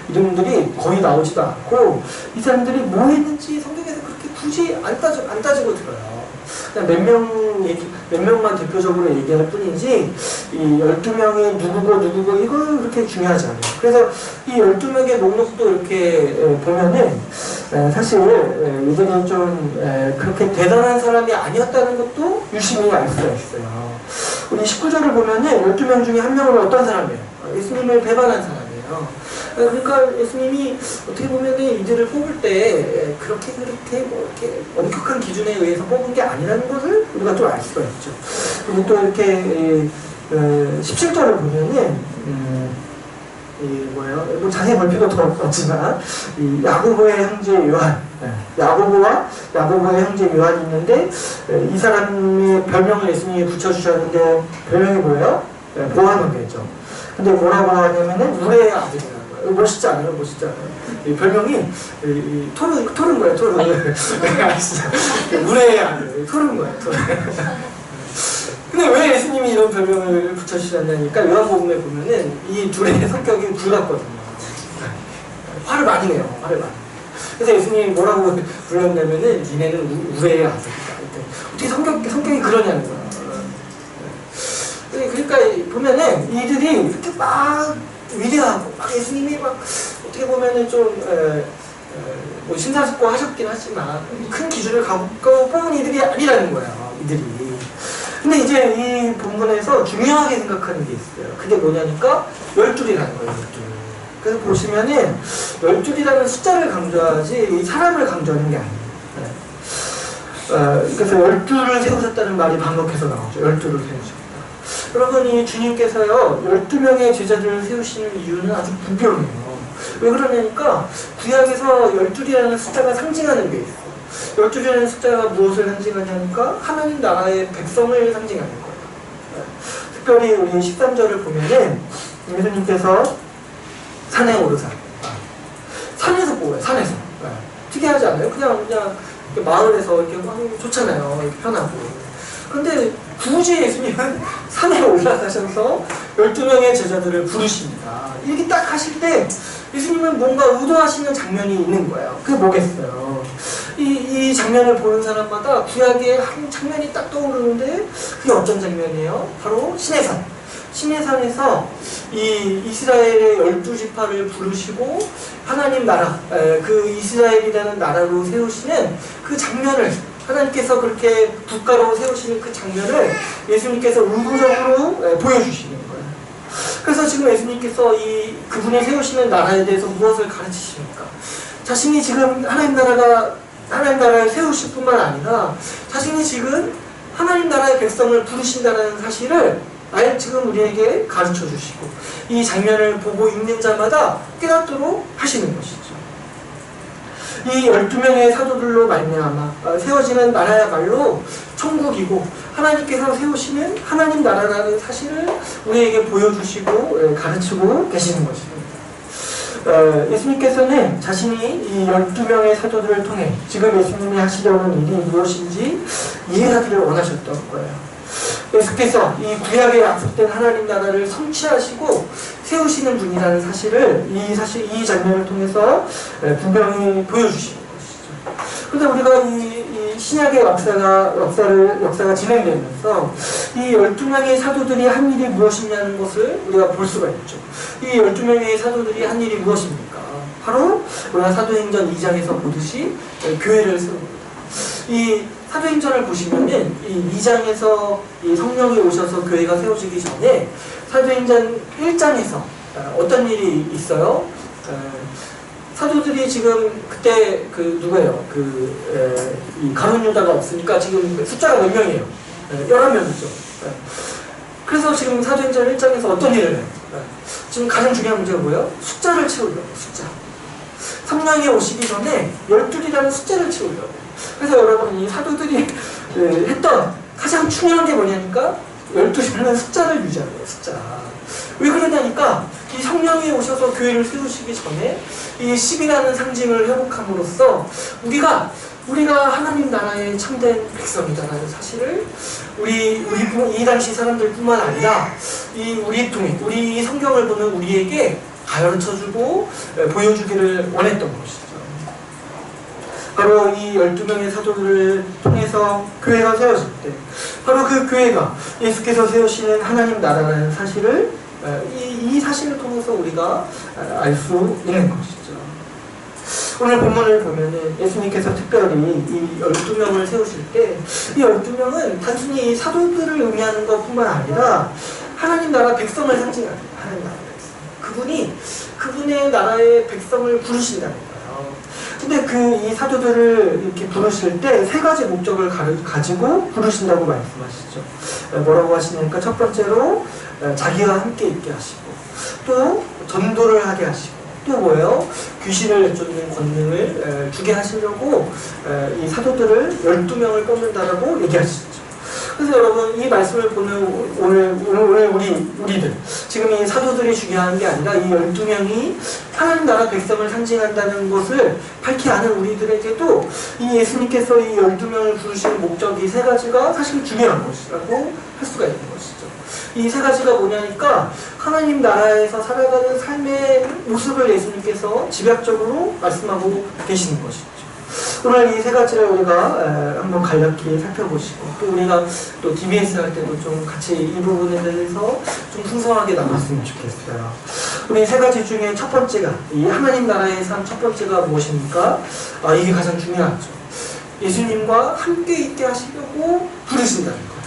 이름들이 거의 나오지도 않고 이 사람들이 뭐 했는지 성경에서 그렇게 굳이 안 따지고 들어요. 그냥 몇 명만 대표적으로 얘기할 뿐이지 이 12명이 누구고 이건 그렇게 중요하지 않아요. 그래서 이 12명의 목록도 이렇게 보면은 사실 이들이 좀 그렇게 대단한 사람이 아니었다는 것도 유심히 알 수가 있어요. 우리 19절을 보면은 12명 중에 한 명은 어떤 사람이에요? 예수님을 배반한 사람이에요. 그러니까 예수님이 어떻게 보면은 이들을 뽑을 때 그렇게 뭐 이렇게 엄격한 기준에 의해서 뽑은 게 아니라는 것을 우리가 좀 알 수가 있죠. 그리고 또 이렇게 17절을 보면은 뭐 자세히 볼 필요도 없지만 이 야고보의 형제 요한, 야고보와 야고보의 형제 요한이 있는데 이 사람의 별명을 예수님이 붙여주셨는데 별명이 뭐예요? 보아노게죠. 근데 뭐라고 하냐면은 우레의 아들이라는 거예요. 멋있지 않아요? 멋있지 않아요? 이 별명이 토른 거예요. 토른. 아시죠? 우레의 아들, 토른 거예요. 토른. 근데 왜 예수님이 이런 별명을 붙여주셨냐니까 요한복음에 보면은 이 둘의 성격이 불같거든요. 화를 많이 내요. 화를 많이. 그래서 예수님이 뭐라고 불렀냐면은 니네는 우레의 아들이다. 어떻게 성격이 그러냐는 거야. 그러니까 보면은 이들이 이렇게 막 위대하고 막 예수님이 막 어떻게 보면은 좀 뭐 심사숙고 하셨긴 하지만 큰 기준을 갖고 뽑은 이들이 아니라는 거예요. 이들이. 근데 이제 이 본문에서 중요하게 생각하는 게 있어요. 그게 뭐냐니까 12이라는 거예요. 12. 그래서 보시면은 12이라는 숫자를 강조하지 이 사람을 강조하는 게 아니에요. 그래서 12를 세우셨다는 말이 반복해서 나오죠. 12를 세우셨다. 여러분, 이 주님께서요 12명의 제자들을 세우시는 이유는 아주 분명해요. 왜 그러냐니까 구약에서 12이라는 숫자가 상징하는 게 있어요. 12이라는 숫자가 무엇을 상징하냐니까 하나님 나라의 백성을 상징하는 거예요. 특별히 우리 13절을 보면은 예수님께서 산에 오르사 산에서 뽑아요. 산에서. 특이하지 않아요? 그냥 이렇게 마을에서 이렇게 좋잖아요. 이렇게 편하고. 근데 굳이 예수님은 산에 올라가셔서 12명의 제자들을 부르십니다. 이렇게 딱 하실 때 예수님은 뭔가 의도하시는 장면이 있는 거예요. 그게 뭐겠어요? 이 장면을 보는 사람마다 구약의 한 장면이 딱 떠오르는데 그게 어떤 장면이에요? 바로 시내산. 시내산에서 이 이스라엘의 12지파를 부르시고 하나님 나라, 그 이스라엘이라는 나라로 세우시는 그 장면을, 하나님께서 그렇게 국가로 세우시는 그 장면을 예수님께서 의도적으로 보여주시는 거예요. 그래서 지금 예수님께서 그분이 세우시는 나라에 대해서 무엇을 가르치십니까? 자신이 지금 하나님 나라를 세우실 뿐만 아니라 자신이 지금 하나님 나라의 백성을 부르신다는 사실을 지금 우리에게 가르쳐 주시고 이 장면을 보고 있는 자마다 깨닫도록 하시는 것이죠. 이 12명의 사도들로 말미암아 세워지는 나라야말로 천국이고 하나님께서 세우시는 하나님 나라라는 사실을 우리에게 보여주시고 가르치고 계시는 것입니다. 예수님께서는 자신이 이 12명의 사도들을 통해 지금 예수님이 하시려는 일이 무엇인지 이해하기를 원하셨던 거예요. 예수께서 이 구약에 약속된 하나님 나라를 성취하시고 세우시는 분이라는 사실을 이 장면을 통해서 분명히 보여주시는 것이죠. 그런데 우리가 이 신약의 역사가 진행되면서 이 12명의 사도들이 한 일이 무엇이냐는 것을 우리가 볼 수가 있죠. 이 12명의 사도들이 한 일이 무엇입니까? 바로 우리가 사도행전 2장에서 보듯이 교회를 세웁니다. 이 사도행전을 보시면은 이 2장에서 이 성령이 오셔서 교회가 세워지기 전에 사도행전 1장에서 어떤 일이 있어요? 사도들이 지금 그때 누구예요? 이 가룟 유다가 없으니까 지금 숫자가 몇 명이에요? 11명이죠. 그래서 지금 사도행전 1장에서 어떤 일을 해요? 지금 가장 중요한 문제가 뭐예요? 숫자를 채우려고, 숫자. 성령이 오시기 전에 12이라는 숫자를 채우려고. 그래서 여러분, 이 사도들이 했던 가장 중요한 게 뭐냐니까 12라는 숫자를 유지하는 거예요, 숫자. 왜 그러냐니까 이 성령이 오셔서 교회를 세우시기 전에 이 10이라는 상징을 회복함으로써 우리가 하나님 나라의 참된 백성이다라는 사실을 이 당시 사람들뿐만 아니라 우리 성경을 보는 우리에게 가르쳐주고 보여주기를 원했던 것이죠. 바로 이 12명의 사도들을 통해서 교회가 세워질 때 바로 그 교회가 예수께서 세우시는 하나님 나라라는 사실을 이 사실을 통해서 우리가 알 수 있는 것이죠. 오늘 본문을 보면은 예수님께서 특별히 이 12명을 세우실 때 이 12명은 단순히 사도들을 의미하는 것뿐만 아니라 하나님 나라 백성을 상징하는 하나님 나라 백성. 그분의 나라의 백성을 부르신다는 거예요. 근데 이 사도들을 이렇게 부르실 때 세 가지 목적을 가지고 부르신다고 말씀하시죠. 뭐라고 하시냐니까 첫 번째로 자기와 함께 있게 하시고 또 전도를 하게 하시고 또 뭐예요? 귀신을 내쫓는 권능을 주게 하시려고 이 사도들을 12명을 뽑는다라고 얘기하시죠. 그래서 여러분 이 말씀을 보는 오늘 우리들 지금 이 사도들이 중요한 게 아니라 이 12명이 하나님 나라 백성을 상징한다는 것을 밝히 아는 우리들에게도 이 예수님께서 이 12명을 부르시는 목적 이 세 가지가 사실 중요한 것이라고 할 수가 있는 것이죠. 이 세 가지가 뭐냐니까 하나님 나라에서 살아가는 삶의 모습을 예수님께서 집약적으로 말씀하고 계시는 것이죠. 오늘 이 세 가지를 우리가 한번 간략히 살펴보시고 또 우리가 또 DBS 할 때도 좀 같이 이 부분에 대해서 좀 풍성하게 나눴으면 좋겠어요. 우리 세 가지 중에 첫 번째가 이 하나님 나라의 삶 첫 번째가 무엇입니까? 이게 가장 중요하죠. 예수님과 함께 있게 하시려고 부르신다는 거예요.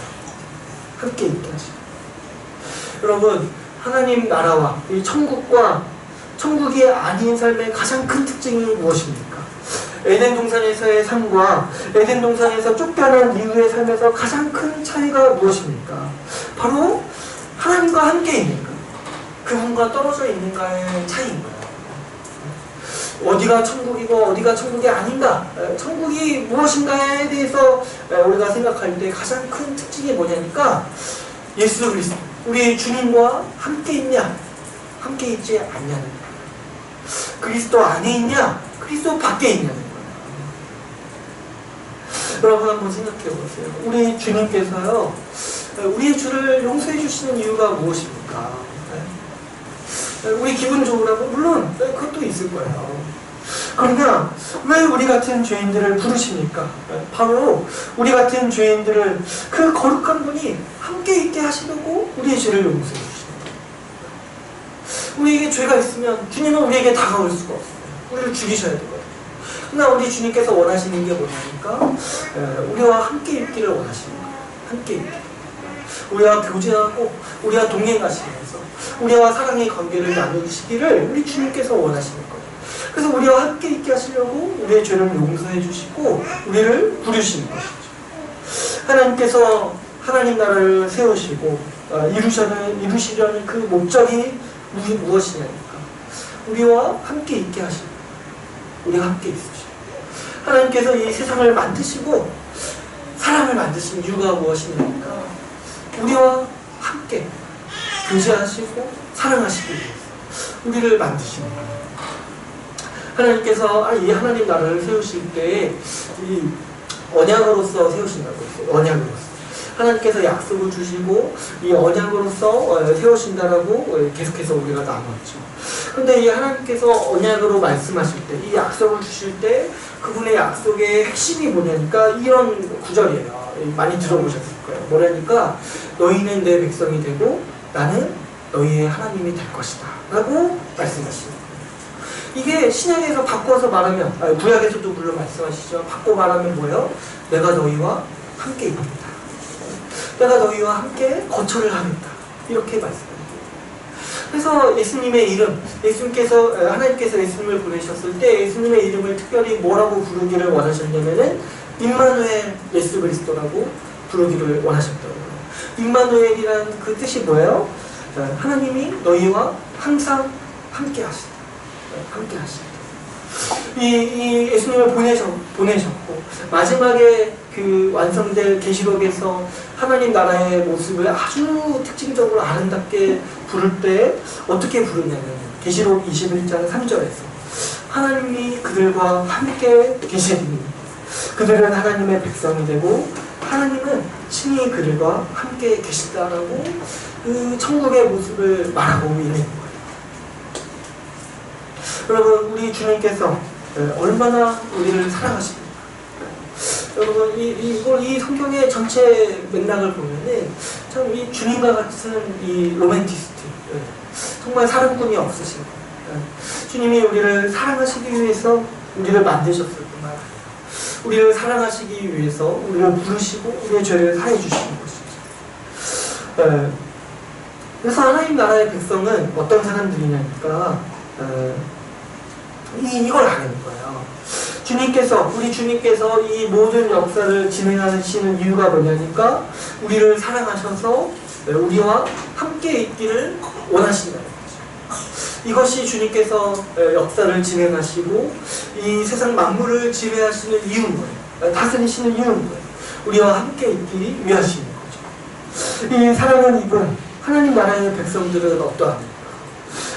함께 있게 하시고 여러분 하나님 나라와 이 천국이 아닌 삶의 가장 큰 특징이 무엇입니까? 에덴 동산에서의 삶과 에덴 동산에서 쫓겨난 이후의 삶에서 가장 큰 차이가 무엇입니까? 바로 하나님과 함께 있는가, 그분과 떨어져 있는가의 차이인 거예요. 어디가 천국이고 어디가 천국이 아닌가, 천국이 무엇인가에 대해서 우리가 생각할 때 가장 큰 특징이 뭐냐니까 예수 그리스도, 우리 주님과 함께 있냐, 함께 있지 않냐는 거예요. 그리스도 안에 있냐, 그리스도 밖에 있냐는 거예요. 여러분 한번 생각해 보세요. 우리 주님께서요, 우리의 죄를 용서해 주시는 이유가 무엇입니까? 우리 기분 좋으라고? 물론 그것도 있을 거예요. 그러나 왜 우리 같은 죄인들을 부르십니까? 바로 우리 같은 죄인들을 그 거룩한 분이 함께 있게 하시려고 우리의 죄를 용서해 주십니다. 우리에게 죄가 있으면 주님은 우리에게 다가올 수가 없어요. 우리를 죽이셔야 되거든요. 그러나 우리 주님께서 원하시는 게 뭐냐니까 우리와 함께 있기를 원하십니다. 함께 있기. 우리와 교제하고 우리와 동행하시면서 우리와 사랑의 관계를 나누시기를 우리 주님께서 원하시는 거예요. 그래서 우리와 함께 있게 하시려고 우리의 죄를 용서해 주시고 우리를 부르시는 것이죠. 하나님께서 하나님 나라를 세우시고 이루시려는 그 목적이 무엇이냐니까 우리와 함께 있게 하시고 우리와 함께 있으시고 하나님께서 이 세상을 만드시고 사람을 만드신 이유가 무엇이냐니까 우리와 함께 교제하시고 사랑하시기 위해서 우리를 만드시는 거예요. 하나님께서 이 하나님 나라를 세우실 때 이 언약으로서 세우신다고 했어요. 언약으로서. 하나님께서 약속을 주시고 이 언약으로서 세우신다라고 계속해서 우리가 나눴죠. 그런데 이 하나님께서 언약으로 말씀하실 때, 이 약속을 주실 때 그분의 약속의 핵심이 뭐냐니까 이런 구절이에요. 많이 들어보셨을 거예요. 뭐라니까 너희는 내 백성이 되고 나는 너희의 하나님이 될 것이다 라고 말씀하시는 거예요. 이게 신약에서 바꿔서 말하면 구약에서도 물론 말씀하시죠. 바꿔 말하면 뭐예요? 내가 너희와 함께 있다. 내가 너희와 함께 거처를 하겠다. 이렇게 말씀합니다. 그래서 예수님의 이름, 하나님께서 예수님을 보내셨을 때 예수님의 이름을 특별히 뭐라고 부르기를 원하셨냐면은 임마누엘 예수 그리스도라고 부르기를 원하셨더라고요. 임마누엘이라는 그 뜻이 뭐예요? 하나님이 너희와 항상 함께 하시다. 함께 하시다. 이 예수님을 보내셨고 마지막에 그 완성될 계시록에서 하나님 나라의 모습을 아주 특징적으로 아름답게 부를 때 어떻게 부르냐면 계시록 21장 3절에서 하나님이 그들과 함께 계시니 그들은 하나님의 백성이 되고 하나님은 친히 그들과 함께 계시다라고 그 천국의 모습을 말하고 있는 거예요. 여러분 우리 주님께서 얼마나 우리를 사랑하십니까? 여러분 이 성경의 전체 맥락을 보면은 참 이 주님과 같은 이 로맨티스트 정말 사랑꾼이 없으신 거예요. 주님이 우리를 사랑하시기 위해서 우리를 만드셨을 뿐만 아니라 우리를 사랑하시기 위해서 우리를 부르시고 우리의 죄를 사해 주시는 것이죠. 그래서 하나님 나라의 백성은 어떤 사람들이냐니까 이걸 아는 거예요. 우리 주님께서 이 모든 역사를 진행하시는 이유가 뭐냐니까 우리를 사랑하셔서 우리와 함께 있기를 원하신다는 거죠. 이것이 주님께서 역사를 진행하시고 이 세상 만물을 지배하시는 이유인 거예요. 다스리시는 이유인 거예요. 우리와 함께 있기 위하시는 거죠. 이 사랑을 입은 하나님 나라의 백성들은 어떠합니까?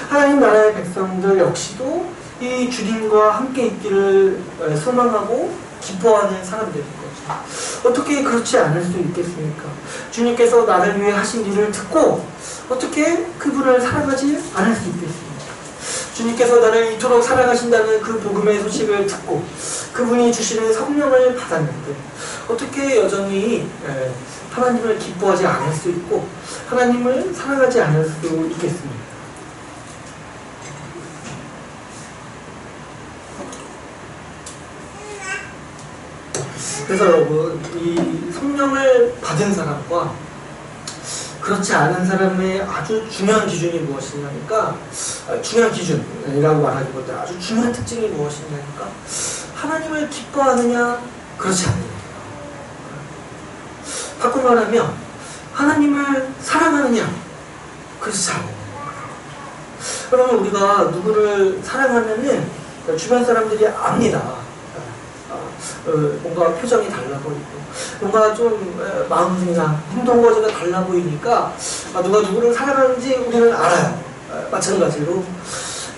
하나님 나라의 백성들 역시도 이 주님과 함께 있기를 소망하고 기뻐하는 사람들인 거죠. 어떻게 그렇지 않을 수 있겠습니까? 주님께서 나를 위해 하신 일을 듣고 어떻게 그분을 사랑하지 않을 수 있겠습니까? 주님께서 나를 이토록 사랑하신다는 그 복음의 소식을 듣고 그분이 주시는 성령을 받았는데 어떻게 여전히 하나님을 기뻐하지 않을 수 있고 하나님을 사랑하지 않을 수 있겠습니까? 그래서 여러분 이 성령을 받은 사람과 그렇지 않은 사람의 아주 중요한 기준이 무엇이냐니까 중요한 기준이라고 말하기보다 아주 중요한 특징이 무엇이냐니까 하나님을 기뻐하느냐 그렇지 않느냐. 바꿔 말하면 하나님을 사랑하느냐 그렇지 않느냐. 그러면 우리가 누구를 사랑하면은 주변 사람들이 압니다. 뭔가 표정이 달라 보이고 뭔가 좀 마음이나 행동 거지가 달라 보이니까 누가 누구를 사랑하는지 우리는 알아요. 마찬가지로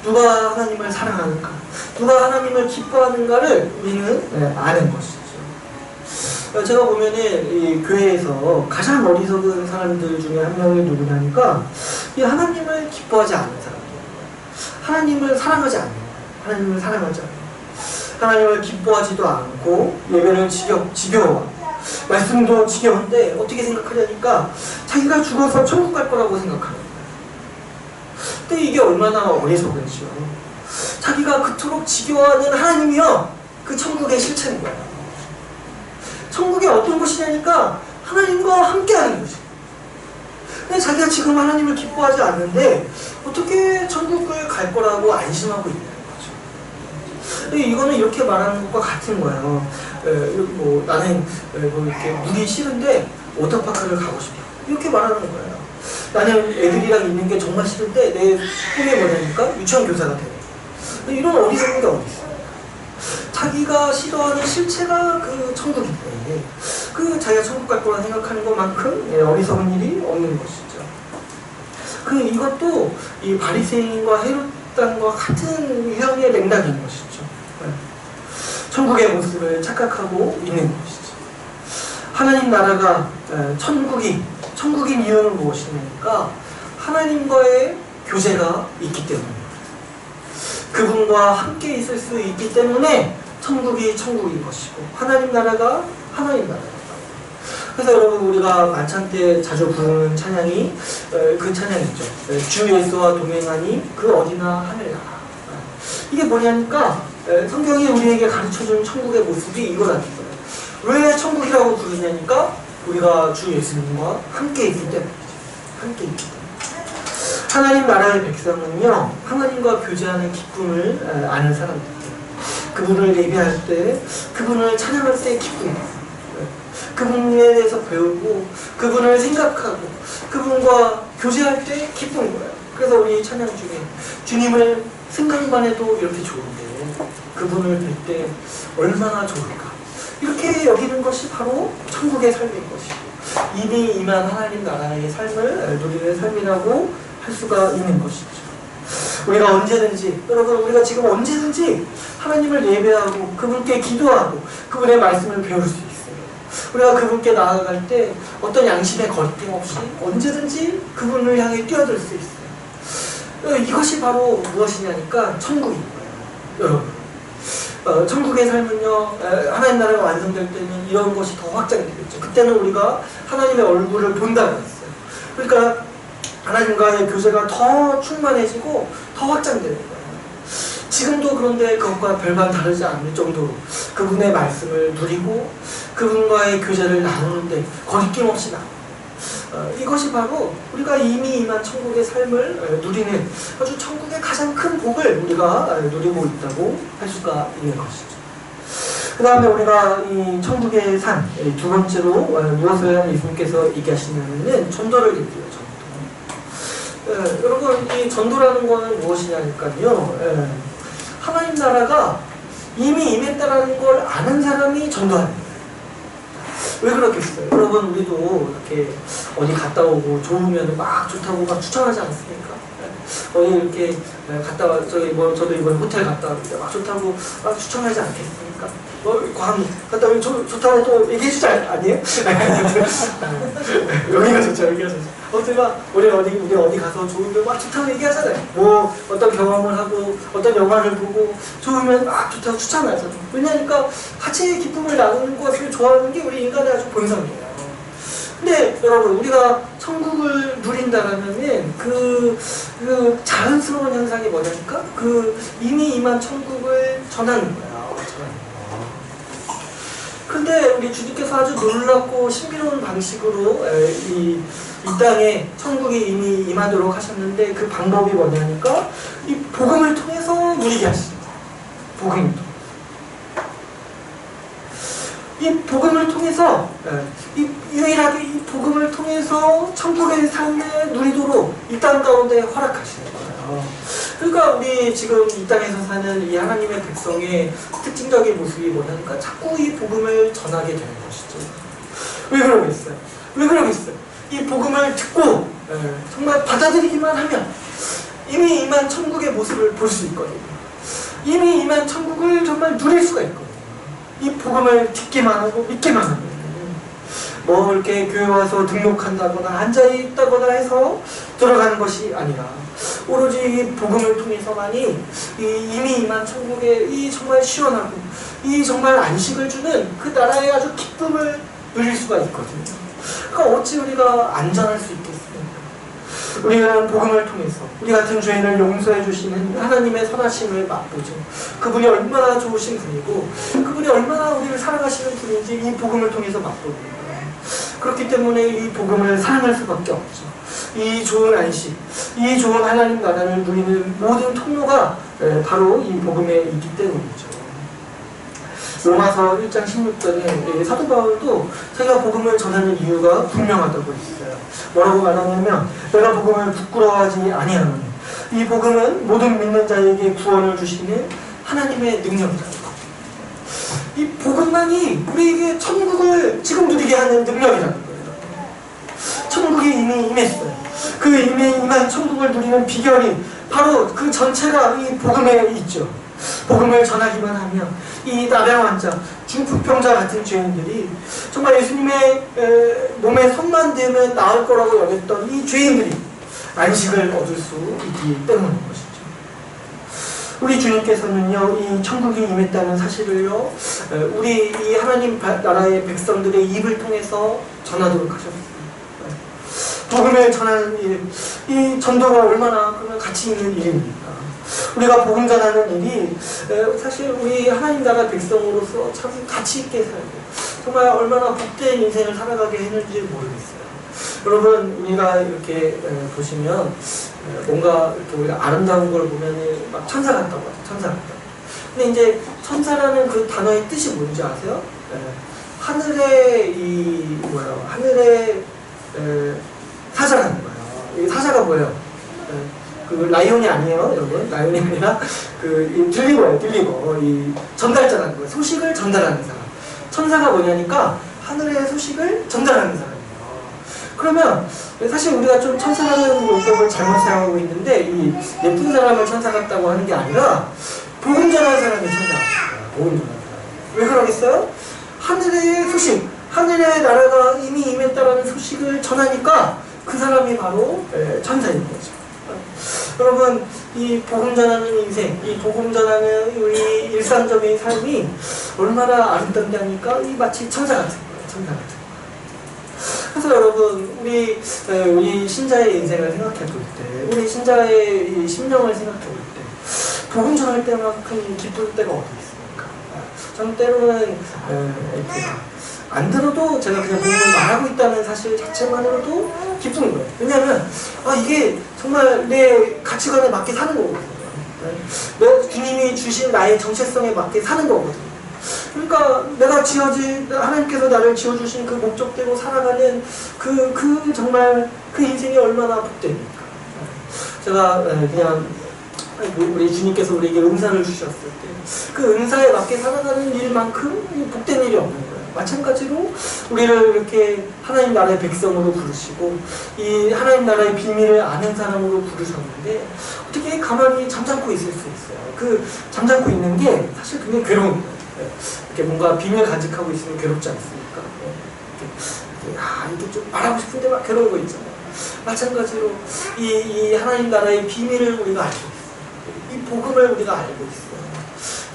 누가 하나님을 사랑하는가 누가 하나님을 기뻐하는가를 우리는 아는 것이죠. 제가 보면은 이 교회에서 가장 어리석은 사람들 중에 한 명이 누구냐니까 이 하나님을 기뻐하지 않는 사람들, 하나님을 사랑하지 않는 거예요. 하나님을 사랑하지 않는 거예요. 하나님을 기뻐하지도 않고 예배는 지겨워. 말씀도 지겨운데 어떻게 생각하냐니까 자기가 죽어서 천국 갈 거라고 생각하는 거예요. 근데 이게 얼마나 어리석은지요. 자기가 그토록 지겨워하는 하나님이요, 그 천국의 실체인 거예요. 천국이 어떤 곳이냐니까 하나님과 함께하는 곳이에요. 근데 자기가 지금 하나님을 기뻐하지 않는데 어떻게 천국을 갈 거라고 안심하고 있냐는 거죠. 근데 이거는 이렇게 말하는 것과 같은 거예요. 나는 이렇게 물이 싫은데 워터파크를 가고 싶어, 이렇게 말하는 거예요. 나는 애들이랑 있는 게 정말 싫은데 내 꿈이 뭐냐니까 유치원 교사가 되네. 이런 어리석은 게 어디 있어요. 자기가 싫어하는 실체가 그 천국인데 그 자기가 천국 갈 거라 생각하는 것만큼 어리석은 일이 없는 것이죠. 이것도 이 바리새인과 헤롯당과 같은 유형의 맥락인 것이죠. 천국의 모습을 착각하고 있는 것이죠. 하나님 나라가 천국인 이유는 무엇이냐니까 하나님과의 교제가 있기 때문입니다. 그분과 함께 있을 수 있기 때문에 천국이 천국인 것이고 하나님 나라가 하나님 나라입니다. 그래서 여러분, 우리가 만찬 때 자주 부르는 찬양이 그 찬양이죠. 주 예수와 동행하니 그 어디나 하늘나라. 이게 뭐냐니까 성경이 우리에게 가르쳐준 천국의 모습이 이거라는 거예요. 왜 천국이라고 부르냐니까 우리가 주 예수님과 함께 있기 때문이죠. 함께 있기 때문에. 하나님 나라의 백성은요, 하나님과 교제하는 기쁨을 아는 사람들이에요. 그분을 예배할 때, 그분을 찬양할 때 기쁨, 그분에 대해서 배우고 그분을 생각하고 그분과 교제할 때 기쁜 거예요. 그래서 우리 찬양 중에 주님을 생각만 해도 이렇게 좋은데 그분을 뵐 때 얼마나 좋을까, 이렇게 여기는 것이 바로 천국의 삶인 것이고 이미 임한 하나님 나라의 삶을 누리는 삶이라고 할 수가 있는 것이죠. 우리가 언제든지, 여러분, 우리가 지금 언제든지 하나님을 예배하고 그분께 기도하고 그분의 말씀을 배울 수 있어요. 우리가 그분께 나아갈 때 어떤 양심의 거리낌 없이 언제든지 그분을 향해 뛰어들 수 있어요. 이것이 바로 무엇이냐니까 천국인 거예요. 여러분, 천국의 삶은요, 하나님 나라가 완성될 때는 이런 것이 더 확장되겠죠. 그때는 우리가 하나님의 얼굴을 본다고 했어요. 그러니까 하나님과의 교제가 더 충만해지고 더 확장되는 거예요. 지금도 그런데 그것과 별반 다르지 않을 정도로 그분의 말씀을 누리고 그분과의 교제를 나누는데 거리낌 없이 나눠요. 이것이 바로 우리가 이미 임한 천국의 삶을 누리는 아주 천국의 가장 큰 복을 우리가 누리고 있다고 할 수가 있는 것이죠. 그 다음에 우리가 이 천국의 삶, 두 번째로 무엇을 예수님께서 얘기하시냐면은 전도를 얘기해요. 전도. 여러분, 이 전도라는 거는 무엇이냐니까요, 하나님 나라가 이미 임했다라는 걸 아는 사람이 전도하는 거예요. 왜 그렇겠어요? 여러분, 우리도 이렇게 어디 갔다 오고 좋으면 막 좋다고 막 추천하지 않습니까? 어디 이렇게 갔다 와, 저도 이번에 호텔 갔다 왔는데 막 좋다고 막 추천하지 않겠습니까? 괌 갔다 오면 좋다고 또 얘기해주지 아니에요? 여기가 좋죠, 여기가 좋죠. 어때가 우리 어디 가서 좋으면 막 좋다고 얘기하잖아요. 뭐 어떤 경험을 하고 어떤 영화를 보고 좋으면 막 좋다고 추천하잖아요. 왜냐니까 같이 기쁨을 나누는 것을 좋아하는 게 우리 인간의 아주 본성이에요. 근데 여러분, 우리가 천국을 누린다라면은 그 자연스러운 현상이 뭐냐니까 그 이미 임한 천국을 전하는 거야. 근데 우리 주님께서 아주 놀랍고 신비로운 방식으로 이 땅에 천국이 이미 임하도록 하셨는데 그 방법이 뭐냐니까 이 복음을 통해서 누리게 하십니다. 복음을 통해서. 이 복음을 통해서 유일하게 이 복음을 통해서 천국의 삶을 누리도록 이 땅 가운데 허락하시는 거예요. 그러니까 우리 지금 이 땅에서 사는 이 하나님의 백성의 특징적인 모습이 뭐냐니까 자꾸 이 복음을 전하게 되는 것이죠. 왜 그러겠어요? 왜 그러겠어요? 이 복음을 듣고 정말 받아들이기만 하면 이미 임한 천국의 모습을 볼 수 있거든요. 이미 임한 천국을 정말 누릴 수가 있거든요. 이 복음을 듣기만 하고 믿기만 하면 뭐 이렇게 교회 와서 등록한다거나 앉아있다거나 해서 들어가는 것이 아니라 오로지 이 복음을 통해서만이 이미 임한 천국의 이 정말 시원하고 이 정말 안식을 주는 그 나라의 아주 기쁨을 누릴 수가 있거든요. 그러니까 어찌 우리가 안전할 수 있겠습니까? 우리는 복음을 통해서 우리 같은 죄인을 용서해 주시는 하나님의 선하심을 맛보죠. 그분이 얼마나 좋으신 분이고 그분이 얼마나 우리를 사랑하시는 분인지 이 복음을 통해서 맛보는 거예요. 그렇기 때문에 이 복음을 사랑할 수밖에 없죠. 이 좋은 안식, 이 좋은 하나님 나라를 누리는 모든 통로가 바로 이 복음에 있기 때문이죠. 로마서 1장 16절에 사도 바울도 자기가 복음을 전하는 이유가 분명하다고 했어요. 뭐라고 말하냐면 내가 복음을 부끄러워하지 아니하노니 이 복음은 모든 믿는 자에게 구원을 주시는 하나님의 능력이다. 이 복음만이 우리에게 천국을 지금 누리게 하는 능력이라는 거예요. 천국이 이미 임했어요. 그 이미 임한 천국을 누리는 비결이 바로 그 전체가 이 복음에 있죠. 복음을 전하기만 하면 이 나병환자, 중풍병자 같은 죄인들이 정말 예수님의 몸에 손만 대면 나을 거라고 여겼던 이 죄인들이 안식을 얻을 수 있기 때문인 것이죠. 우리 주님께서는요, 이 천국이 임했다는 사실을요, 우리 이 하나님 나라의 백성들의 입을 통해서 전하도록 하셨습니다. 복음을 전하는 일, 이 전도가 얼마나 그러면 가치 있는 일입니까? 우리가 복음 전하는 일이 사실 우리 하나님 나라 백성으로서 참 가치 있게 살고 정말 얼마나 복된 인생을 살아가게 했는지 모르겠어요. 여러분, 우리가 이렇게 보시면 뭔가 이렇게 우리가 아름다운 걸 보면 막 천사 같다고 하죠. 천사 같다고. 근데 이제 천사라는 그 단어의 뜻이 뭔지 아세요? 하늘의 하늘의 사자라는 거예요. 이 사자가 뭐예요? 그 라이온이 아니에요, 여러분. 라이온이 아니라 들리거예요. 들리거. 이 전달자라는 거예요. 소식을 전달하는 사람. 천사가 뭐냐니까 하늘의 소식을 전달하는 사람이에요. 그러면 사실 우리가 좀 천사라는 용법을 잘못 사용하고 있는데 이 예쁜 사람을 천사 같다고 하는 게 아니라 복음 전하는 사람이 천사 같아요. 복음 전하는 사람. 왜 그러겠어요? 하늘의 소식, 하늘의 나라가 이미 임했다라는 소식을 전하니까 그 사람이 바로 천사인 거죠. 여러분, 이 복음 전하는 인생, 이 복음 전하는 우리 일상적인 삶이 얼마나 아름답다니까 이 마치 천사 같은 거예요. 천사 같은 거예요. 그래서 여러분, 우리 신자의 인생을 생각해 볼 때, 우리 신자의 이 심령을 생각해 볼 때, 복음 전할 때만큼 기쁠 때가 어디 있습니까? 저는 때로는 이렇게 안 들어도 제가 그냥 복음을 말하고 있다는 사실 자체만으로도 기쁜 거예요. 왜냐하면 이게 정말 내 가치관에 맞게 사는 거거든요. 내 주님이 주신 나의 정체성에 맞게 사는 거거든요. 그러니까 내가 하나님께서 나를 지어주신 그 목적대로 살아가는 정말 그 인생이 얼마나 복됩니까? 제가 그냥 우리 주님께서 우리에게 은사를 주셨을 때 그 은사에 맞게 살아가는 일만큼 복된 일이 없는 거예요. 마찬가지로 우리를 이렇게 하나님 나라의 백성으로 부르시고 이 하나님 나라의 비밀을 아는 사람으로 부르셨는데 어떻게 가만히 잠잠고 있을 수 있어요? 그 잠잠고 있는 게 사실 굉장히 괴로운 거예요. 이렇게 뭔가 비밀 간직하고 있으면 괴롭지 않습니까? 이게 좀 말하고 싶은데 막 괴로운 거 있잖아요. 마찬가지로 이 하나님 나라의 비밀을 우리가 알고 있어요. 이 복음을 우리가 알고 있어요.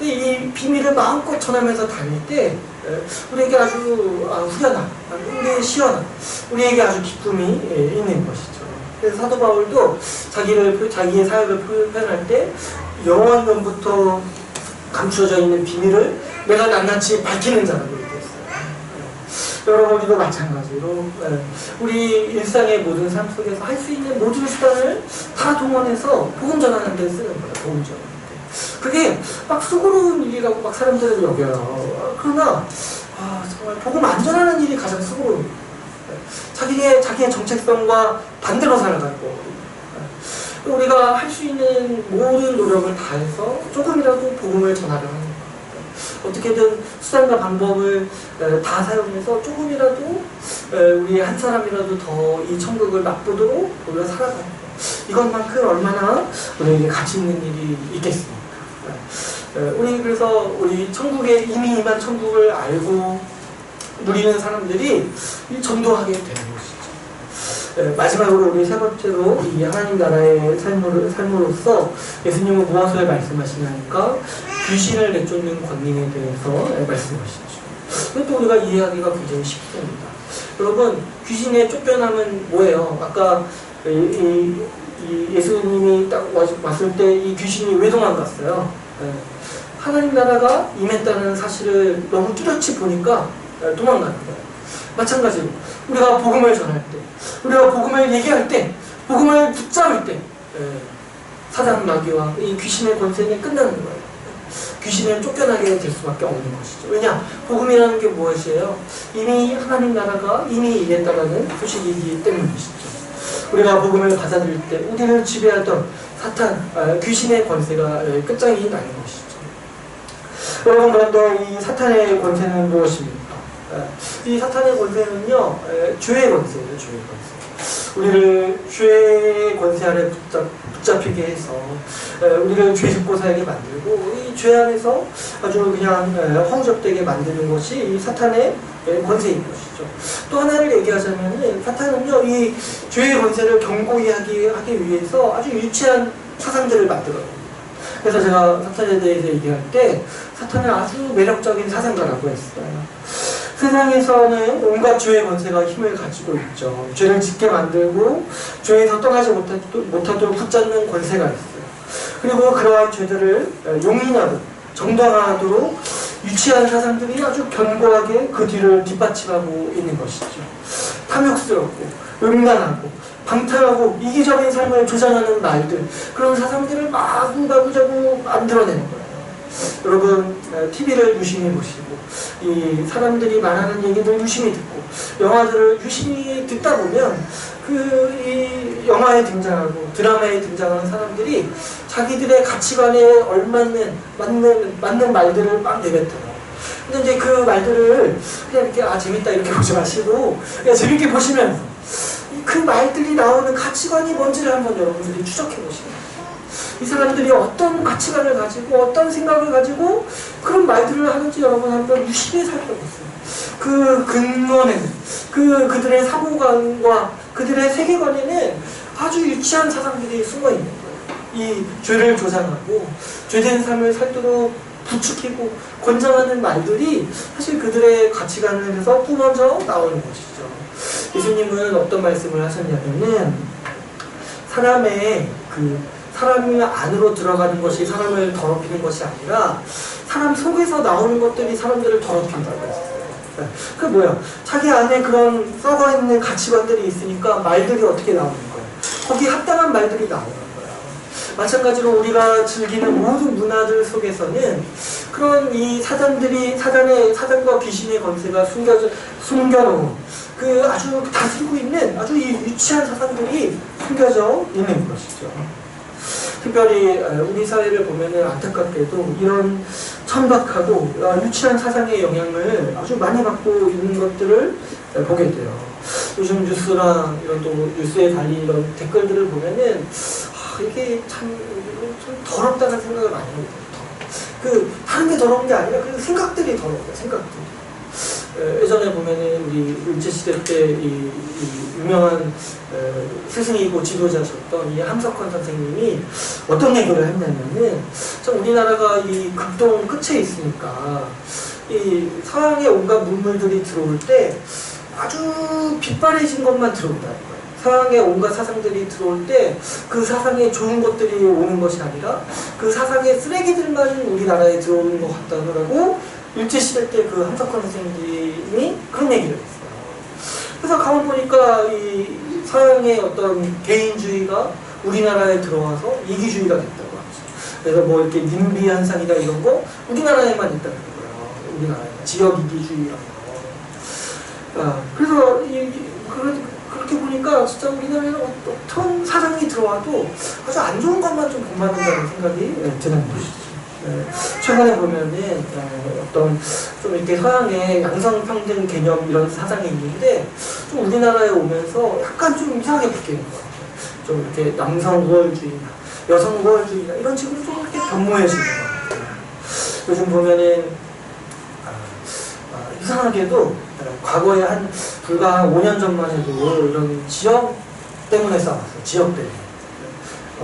이 비밀을 마음껏 전하면서 다닐 때 우리에게 아주 후련한, 우리에게 시원한, 우리에게 아주 기쁨이 있는 것이죠. 그래서 사도 바울도 자기의 사역을 표현할 때 영원전부터 감추어져 있는 비밀을 내가 낱낱이 밝히는 자라고 얘기했어요. 여러분, 우리도 마찬가지로 우리 일상의 모든 삶 속에서 할 수 있는 모든 수단을 다 동원해서 복음 전하는 데 쓰는 거예요. 복음 전하는 데. 그게 막 수고로운 일이라고 막 사람들은 여겨요. 그러나 정말 복음 안 전하는 일이 가장 수고로운 일이에요. 자기의 정체성과 반대로 살아갈 거거든요. 우리가 할 수 있는 모든 노력을 다해서 조금이라도 복음을 전하려 하는 거예요. 어떻게든 수단과 방법을 다 사용해서 조금이라도 우리 한 사람이라도 더 이 천국을 맛보도록 우리가 살아가는 거예요. 이것만큼 얼마나 우리에게 가치 있는 일이 있겠습니까? 그래서 우리 천국에 이미 임한 천국을 알고 누리는 사람들이 전도하게 되는 것이죠. 마지막으로 우리 세 번째로 이 하나님 나라의 삶으로서 예수님은 무엇을 말씀하시냐니까 귀신을 내쫓는 권능에 대해서 말씀하시죠. 이것도 우리가 이해하기가 굉장히 쉽습니다. 여러분, 귀신의 쫓겨남은 뭐예요? 아까 이 예수님이 딱 왔을 때 이 귀신이 왜 도망갔어요? 하나님 나라가 임했다는 사실을 너무 뚜렷이 보니까 도망가는 거예요. 마찬가지로 우리가 복음을 전할 때, 우리가 복음을 얘기할 때, 복음을 붙잡을 때 사단 마귀와 이 귀신의 권세는 끝나는 거예요. 귀신은 쫓겨나게 될 수밖에 없는 것이죠. 왜냐? 복음이라는 게 무엇이에요? 이미 하나님 나라가 이미 임했다라는 소식이기 때문이시죠. 우리가 복음을 받아들일 때 우리를 지배하던 사탄, 귀신의 권세가 끝장이 나는 것이죠. 여러분, 그런데 이 사탄의 권세는 무엇입니까? 이 사탄의 권세는요, 죄의 권세예요, 죄의 권세. 우리를 죄의 권세 아래 붙잡히게 해서 우리를 죄 짓고 살게 만들고 이 죄 안에서 아주 그냥 허우적되게 만드는 것이 이 사탄의 권세인 것이죠. 또 하나를 얘기하자면 사탄은요, 이 죄의 권세를 견고히 하기 위해서 아주 유치한 사상들을 만들어요. 그래서 제가 사탄에 대해서 얘기할 때 사탄은 아주 매력적인 사상가라고 했어요. 세상에서는 온갖 죄의 권세가 힘을 가지고 있죠. 죄를 짓게 만들고 죄에서 떠나지 못하도록 붙잡는 권세가 있어요. 그리고 그러한 죄들을 용인하고 정당화하도록 유치한 사상들이 아주 견고하게 그 뒤를 뒷받침하고 있는 것이죠. 탐욕스럽고 음란하고 방탕하고 이기적인 삶을 조장하는 말들, 그런 사상들을 마구마구 만들어내는 거예요. 여러분, TV를 유심히 보시고 이 사람들이 말하는 얘기들 유심히 듣고 영화들을 유심히 듣다 보면 이 영화에 등장하고 드라마에 등장하는 사람들이 자기들의 가치관에 얼맞는 맞는 말들을 막 내뱉어요. 근데 이제 그 말들을 그냥 이렇게 재밌다 이렇게 보지 마시고 그냥 재밌게 보시면서 그 말들이 나오는 가치관이 뭔지를 한번 여러분들이 추적해 보시면 이 사람들이 어떤 가치관을 가지고 어떤 생각을 가지고 그런 말들을 하는지 여러분 한번 유심히 살펴보세요. 그 근원에는 그들의 사고관과 그들의 세계관에는 아주 유치한 사상들이 숨어 있는 거예요. 이 죄를 조장하고 죄된 삶을 살도록 부추기고 권장하는 말들이 사실 그들의 가치관에서 뿜어져 나오는 것이죠. 예수님은 어떤 말씀을 하셨냐면은 사람이 안으로 들어가는 것이 사람을 더럽히는 것이 아니라 사람 속에서 나오는 것들이 사람들을 더럽힌다고 했어요. 그게 뭐야? 자기 안에 그런 썩어있는 가치관들이 있으니까 말들이 어떻게 나오는 거예요? 거기에 합당한 말들이 나오는 거예요. 마찬가지로 우리가 즐기는 모든 문화들 속에서는 그런 이 사단과 귀신의 권세가 숨겨놓은 그 아주 다스리고 있는 아주 이 유치한 사상들이 숨겨져 있는 것이죠. 특별히 우리 사회를 보면은 안타깝게도 이런 천박하고 유치한 사상의 영향을 아주 많이 받고 있는 것들을 보게 돼요. 요즘 뉴스랑 이런 또 뉴스에 달린 이런 댓글들을 보면은 이게 참 더럽다는 생각을 많이 해요. 하는 게 더러운 게 아니라 그 생각들이 더러워요. 생각들이. 예전에 보면은 우리 일제시대 때 이 유명한 스승이고 지도자셨던 이 함석헌 선생님이 어떤 얘기를 했냐면은 참 우리나라가 이 극동 끝에 있으니까 이 서양의 온갖 문물들이 들어올 때 아주 빛바래진 것만 들어온다는 거예요. 서양의 온갖 사상들이 들어올 때 그 사상에 좋은 것들이 오는 것이 아니라 그 사상의 쓰레기들만 우리나라에 들어오는 것 같다고 일제시대 때 그 함석헌 선생님이 그런 얘기를 했어요. 그래서 가만 보니까 이 서양의 어떤 개인주의가 우리나라에 들어와서 이기주의가 됐다고 하죠. 그래서 뭐 이렇게 님비 현상이다 이런 거 우리나라에만 있다는 거예요. 우리나라에 지역 이기주의라는 거. 그래서 그렇게 보니까 진짜 우리나라에는 어떤 사상이 들어와도 아주 안 좋은 것만 좀 본받는다는 생각이 드는 것이죠. 최근에 보면은 어떤 좀 이렇게 서양의 양성평등 개념 이런 사상이 있는데 좀 우리나라에 오면서 약간 좀 이상하게 바뀌는 것 같아요. 좀 이렇게 남성 우월주의나 여성 우월주의나 이런 식으로 좀 이렇게 변모해지는 것 같아요. 요즘 보면은 이상하게도 과거에 불과 한 5년 전만 해도 이런 지역 때문에 싸웠어요. 지역 때문에.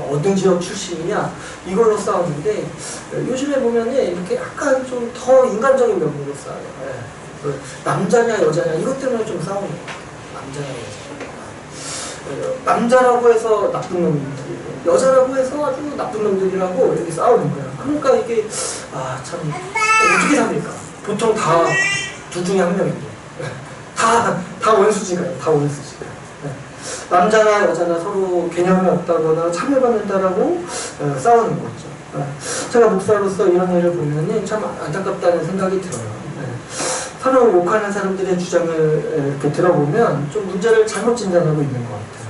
어떤 지역 출신이냐 이걸로 싸웠는데 요즘에 보면은 이렇게 약간 좀 더 인간적인 면모로 싸워요. 남자냐 여자냐 이것 때문에 좀 싸우는 것 같아요. 남자냐 여자냐. 남자라고 해서 나쁜 놈들이고 여자라고 해서 아주 나쁜 놈들이라고 이렇게 싸우는 거예요. 그러니까 이게 참 어떻게 삽니까? 보통 다 둘 중에 한 명인데 다 원수지가요. 다 원수지가. 남자나 여자나 서로 개념이 없다거나 참여받는다라고 싸우는 거죠. 제가 목사로서 이런 일을 보면 참 안타깝다는 생각이 들어요. 서로 욕하는 사람들의 주장을 이렇게 들어보면 좀 문제를 잘못 진단하고 있는 것 같아요.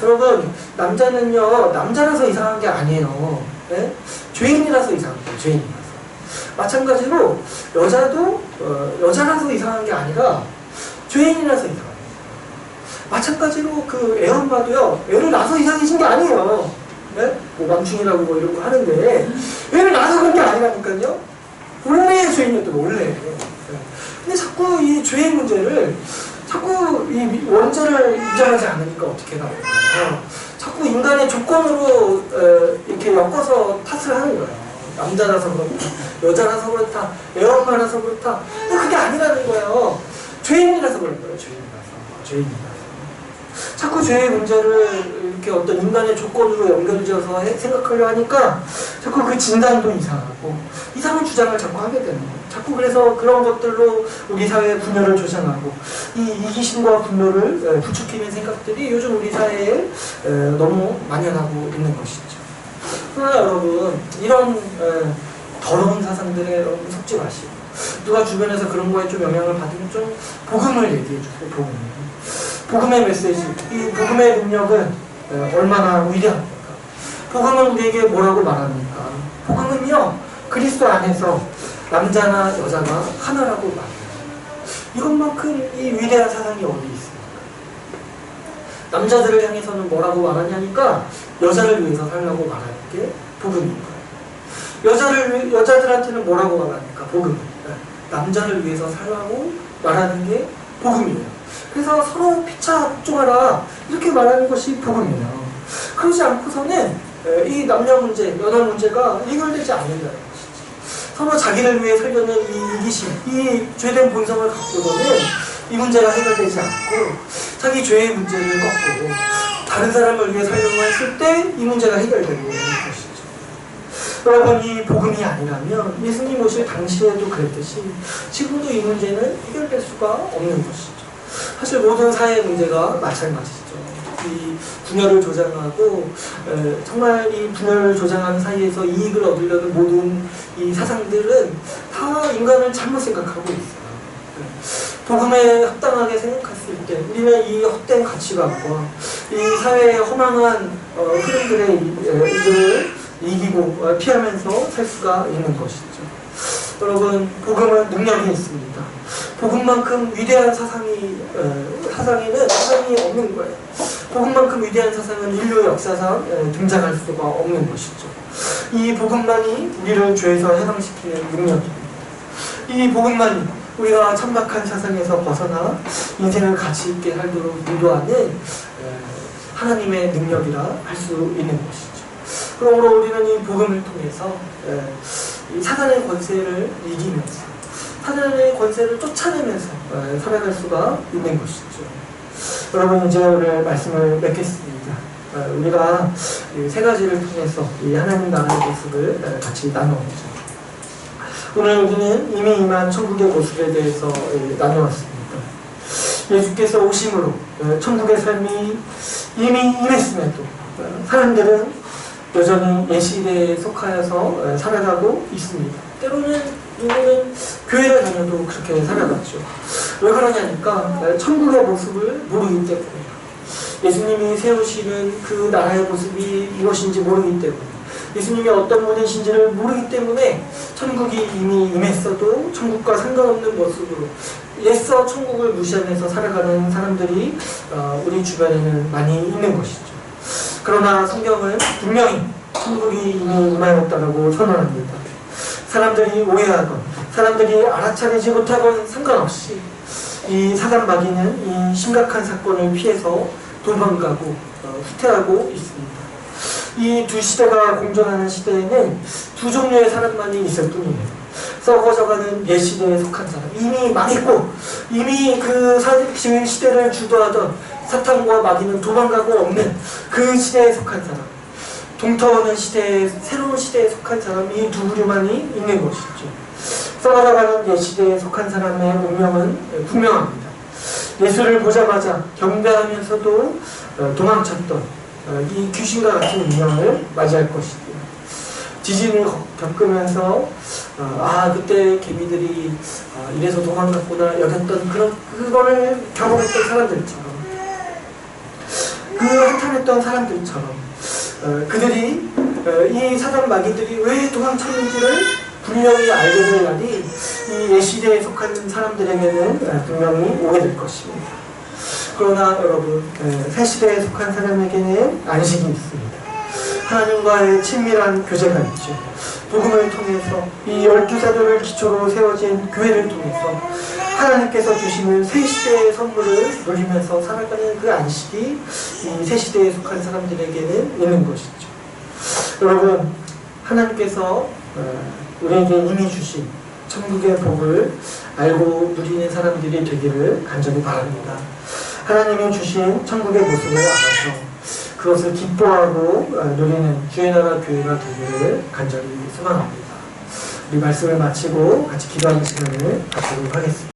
여러분, 남자는요, 남자라서 이상한 게 아니에요. 네? 죄인이라서 이상한 거예요. 죄인이라서. 마찬가지로 여자도 여자라서 이상한 게 아니라 죄인이라서 이상한 거예요. 마찬가지로 그 애 엄마도요, 애를 낳아서 이상해진 게 아니에요. 네? 뭐 맘충이라고 뭐 이런 거 하는데 애를 낳아서 그런 게 아니라니까요. 원래 죄인이었던 원래. 네. 근데 자꾸 이 죄의 문제를 자꾸 이 원죄를 인정하지 않으니까 어떻게 나올까요? 자꾸 인간의 조건으로 이렇게 엮어서 탓을 하는 거예요. 남자라서 그렇다, 여자라서 그렇다, 애엄마라서 그렇다. 근데 그게 아니라는 거예요. 죄인이라서 그런 거예요. 죄인이라서. 자꾸 죄의 문제를 이렇게 어떤 인간의 조건으로 연결지어서 생각하려 하니까 자꾸 그 진단도 이상하고 이상한 주장을 자꾸 하게 되는 거예요. 자꾸 그래서 그런 것들로 우리 사회의 분열을 조장하고 이 이기심과 분노를 부추기는 생각들이 요즘 우리 사회에 너무 만연하고 있는 것이죠. 그러나 여러분, 이런 더러운 사상들에 여러분 속지 마시고 누가 주변에서 그런 거에 좀 영향을 받으면 좀 복음을 얘기해 주세요. 복음의 메시지, 이 복음의 능력은 얼마나 위대합니까? 복음은 우리에게 뭐라고 말합니까? 복음은요, 그리스도 안에서 남자나 여자가 하나라고 말해요. 이것만큼 이 위대한 사상이 어디 있습니까? 남자들을 향해서는 뭐라고 말하냐니까 여자를 위해서 살라고 말하는 게 복음인 거예요. 여자들한테는 뭐라고 말합니까? 복음. 남자를 위해서 살라고 말하는 게 복음이에요. 그래서 서로 피차 복종하라 이렇게 말하는 것이 복음이에요. 그러지 않고서는 이 남녀 문제, 연하 문제가 해결되지 않는다는 것이죠. 서로 자기를 위해 살려는 이 이기심, 이 죄된 본성을 갖고서는 이 문제가 해결되지 않고 자기 죄의 문제를 꺾고 다른 사람을 위해 살려고 했을 때 이 문제가 해결되는 것이죠. 여러분, 이 복음이 아니라면 예수님 오실 당시에도 그랬듯이 지금도 이 문제는 해결될 수가 없는 것이죠. 사실 모든 사회 문제가 마찬가지죠. 이 분열을 조장하고 정말 이 분열을 조장하는 사이에서 이익을 얻으려는 모든 이 사상들은 다 인간을 잘못 생각하고 있어요. 복음에 합당하게 생각했을 때 우리는 이 헛된 가치관과 이 사회의 허망한 흐름들을 이기고 피하면서 살 수가 있는 것이죠. 여러분, 복음은 능력이 있습니다. 복음만큼 위대한 사상에는 없는 거예요. 복음만큼 위대한 사상은 인류 역사상 등장할 수가 없는 것이죠. 이 복음만이 우리를 죄에서 해방시키는 능력입니다. 이 복음만이 우리가 천박한 사상에서 벗어나 인생을 가치 있게 살도록 인도하는 하나님의 능력이라 할 수 있는 것이죠. 그러므로 우리는 이 복음을 통해서 이 사단의 권세를 이기면서 사단의 권세를 쫓아내면서 살아갈 수가 있는 것이죠. 여러분, 이제 오늘 말씀을 맺겠습니다. 우리가 세 가지를 통해서 이 하나님 나라의 모습을 같이 나누었죠. 오늘 우리는 이미 임한 천국의 모습에 대해서 나누었습니다. 예수께서 오심으로 천국의 삶이 이미 임했음에도 사람들은 여전히 옛시대에 속하여서 살아가고 있습니다. 때로는 우리는 교회를 다녀도 그렇게 살아갔죠. 왜 그러냐니까 천국의 모습을 모르기 때문이에요. 예수님이 세우시는 그 나라의 모습이 무엇인지 모르기 때문에, 예수님이 어떤 분이신지를 모르기 때문에 천국이 이미 임했어도 천국과 상관없는 모습으로 옛서 천국을 무시하면서 살아가는 사람들이 우리 주변에는 많이 있는 것이죠. 그러나 성경은 분명히 천국이 이미 임하였다고 선언합니다. 사람들이 오해하건 사람들이 알아차리지 못하건 상관없이 이 사단 마귀는 이 심각한 사건을 피해서 도망가고 후퇴하고 있습니다. 이 두 시대가 공존하는 시대에는 두 종류의 사람만이 있을 뿐이에요. 썩어져가는 옛 시대에 속한 사람, 이미 망했고 이미 그 시대를 주도하던 사탄과 마귀는 도망가고 없는 그 시대에 속한 사람, 동터오는 시대에, 새로운 시대에 속한 사람, 이 두 부류만이 있는 것이죠. 썩어져가는 옛 시대에 속한 사람의 운명은 분명합니다. 예수를 보자마자 경배하면서도 도망쳤던 이 귀신과 같은 운명을 맞이할 것이고요. 지진을 겪으면서 그때 개미들이 이래서 도망갔구나 여겼던 그거를 경험했던 사람들처럼, 그 한탄했던 사람들처럼 그들이 이 사단 마귀들이 왜 도망쳤는지를 분명히 알게 될 날이 이 옛시대에 속한 사람들에게는 분명히 오게 될 것입니다. 그러나 여러분, 새 시대에 속한 사람에게는 안식이 있습니다. 하나님과의 친밀한 교제가 있죠. 복음을 통해서 이 12사도를 기초로 세워진 교회를 통해서 하나님께서 주시는 새 시대의 선물을 누리면서 살아가는 그 안식이 이 새 시대에 속한 사람들에게는 있는 것이죠. 여러분, 하나님께서 우리에게 이미 주신 천국의 복을 알고 누리는 사람들이 되기를 간절히 바랍니다. 하나님이 주신 천국의 모습을 알아서 그것을 기뻐하고 누리는 주의 나라 교회가 되기를 간절히 소망합니다. 우리 말씀을 마치고 같이 기도하는 시간을 갖도록 하겠습니다.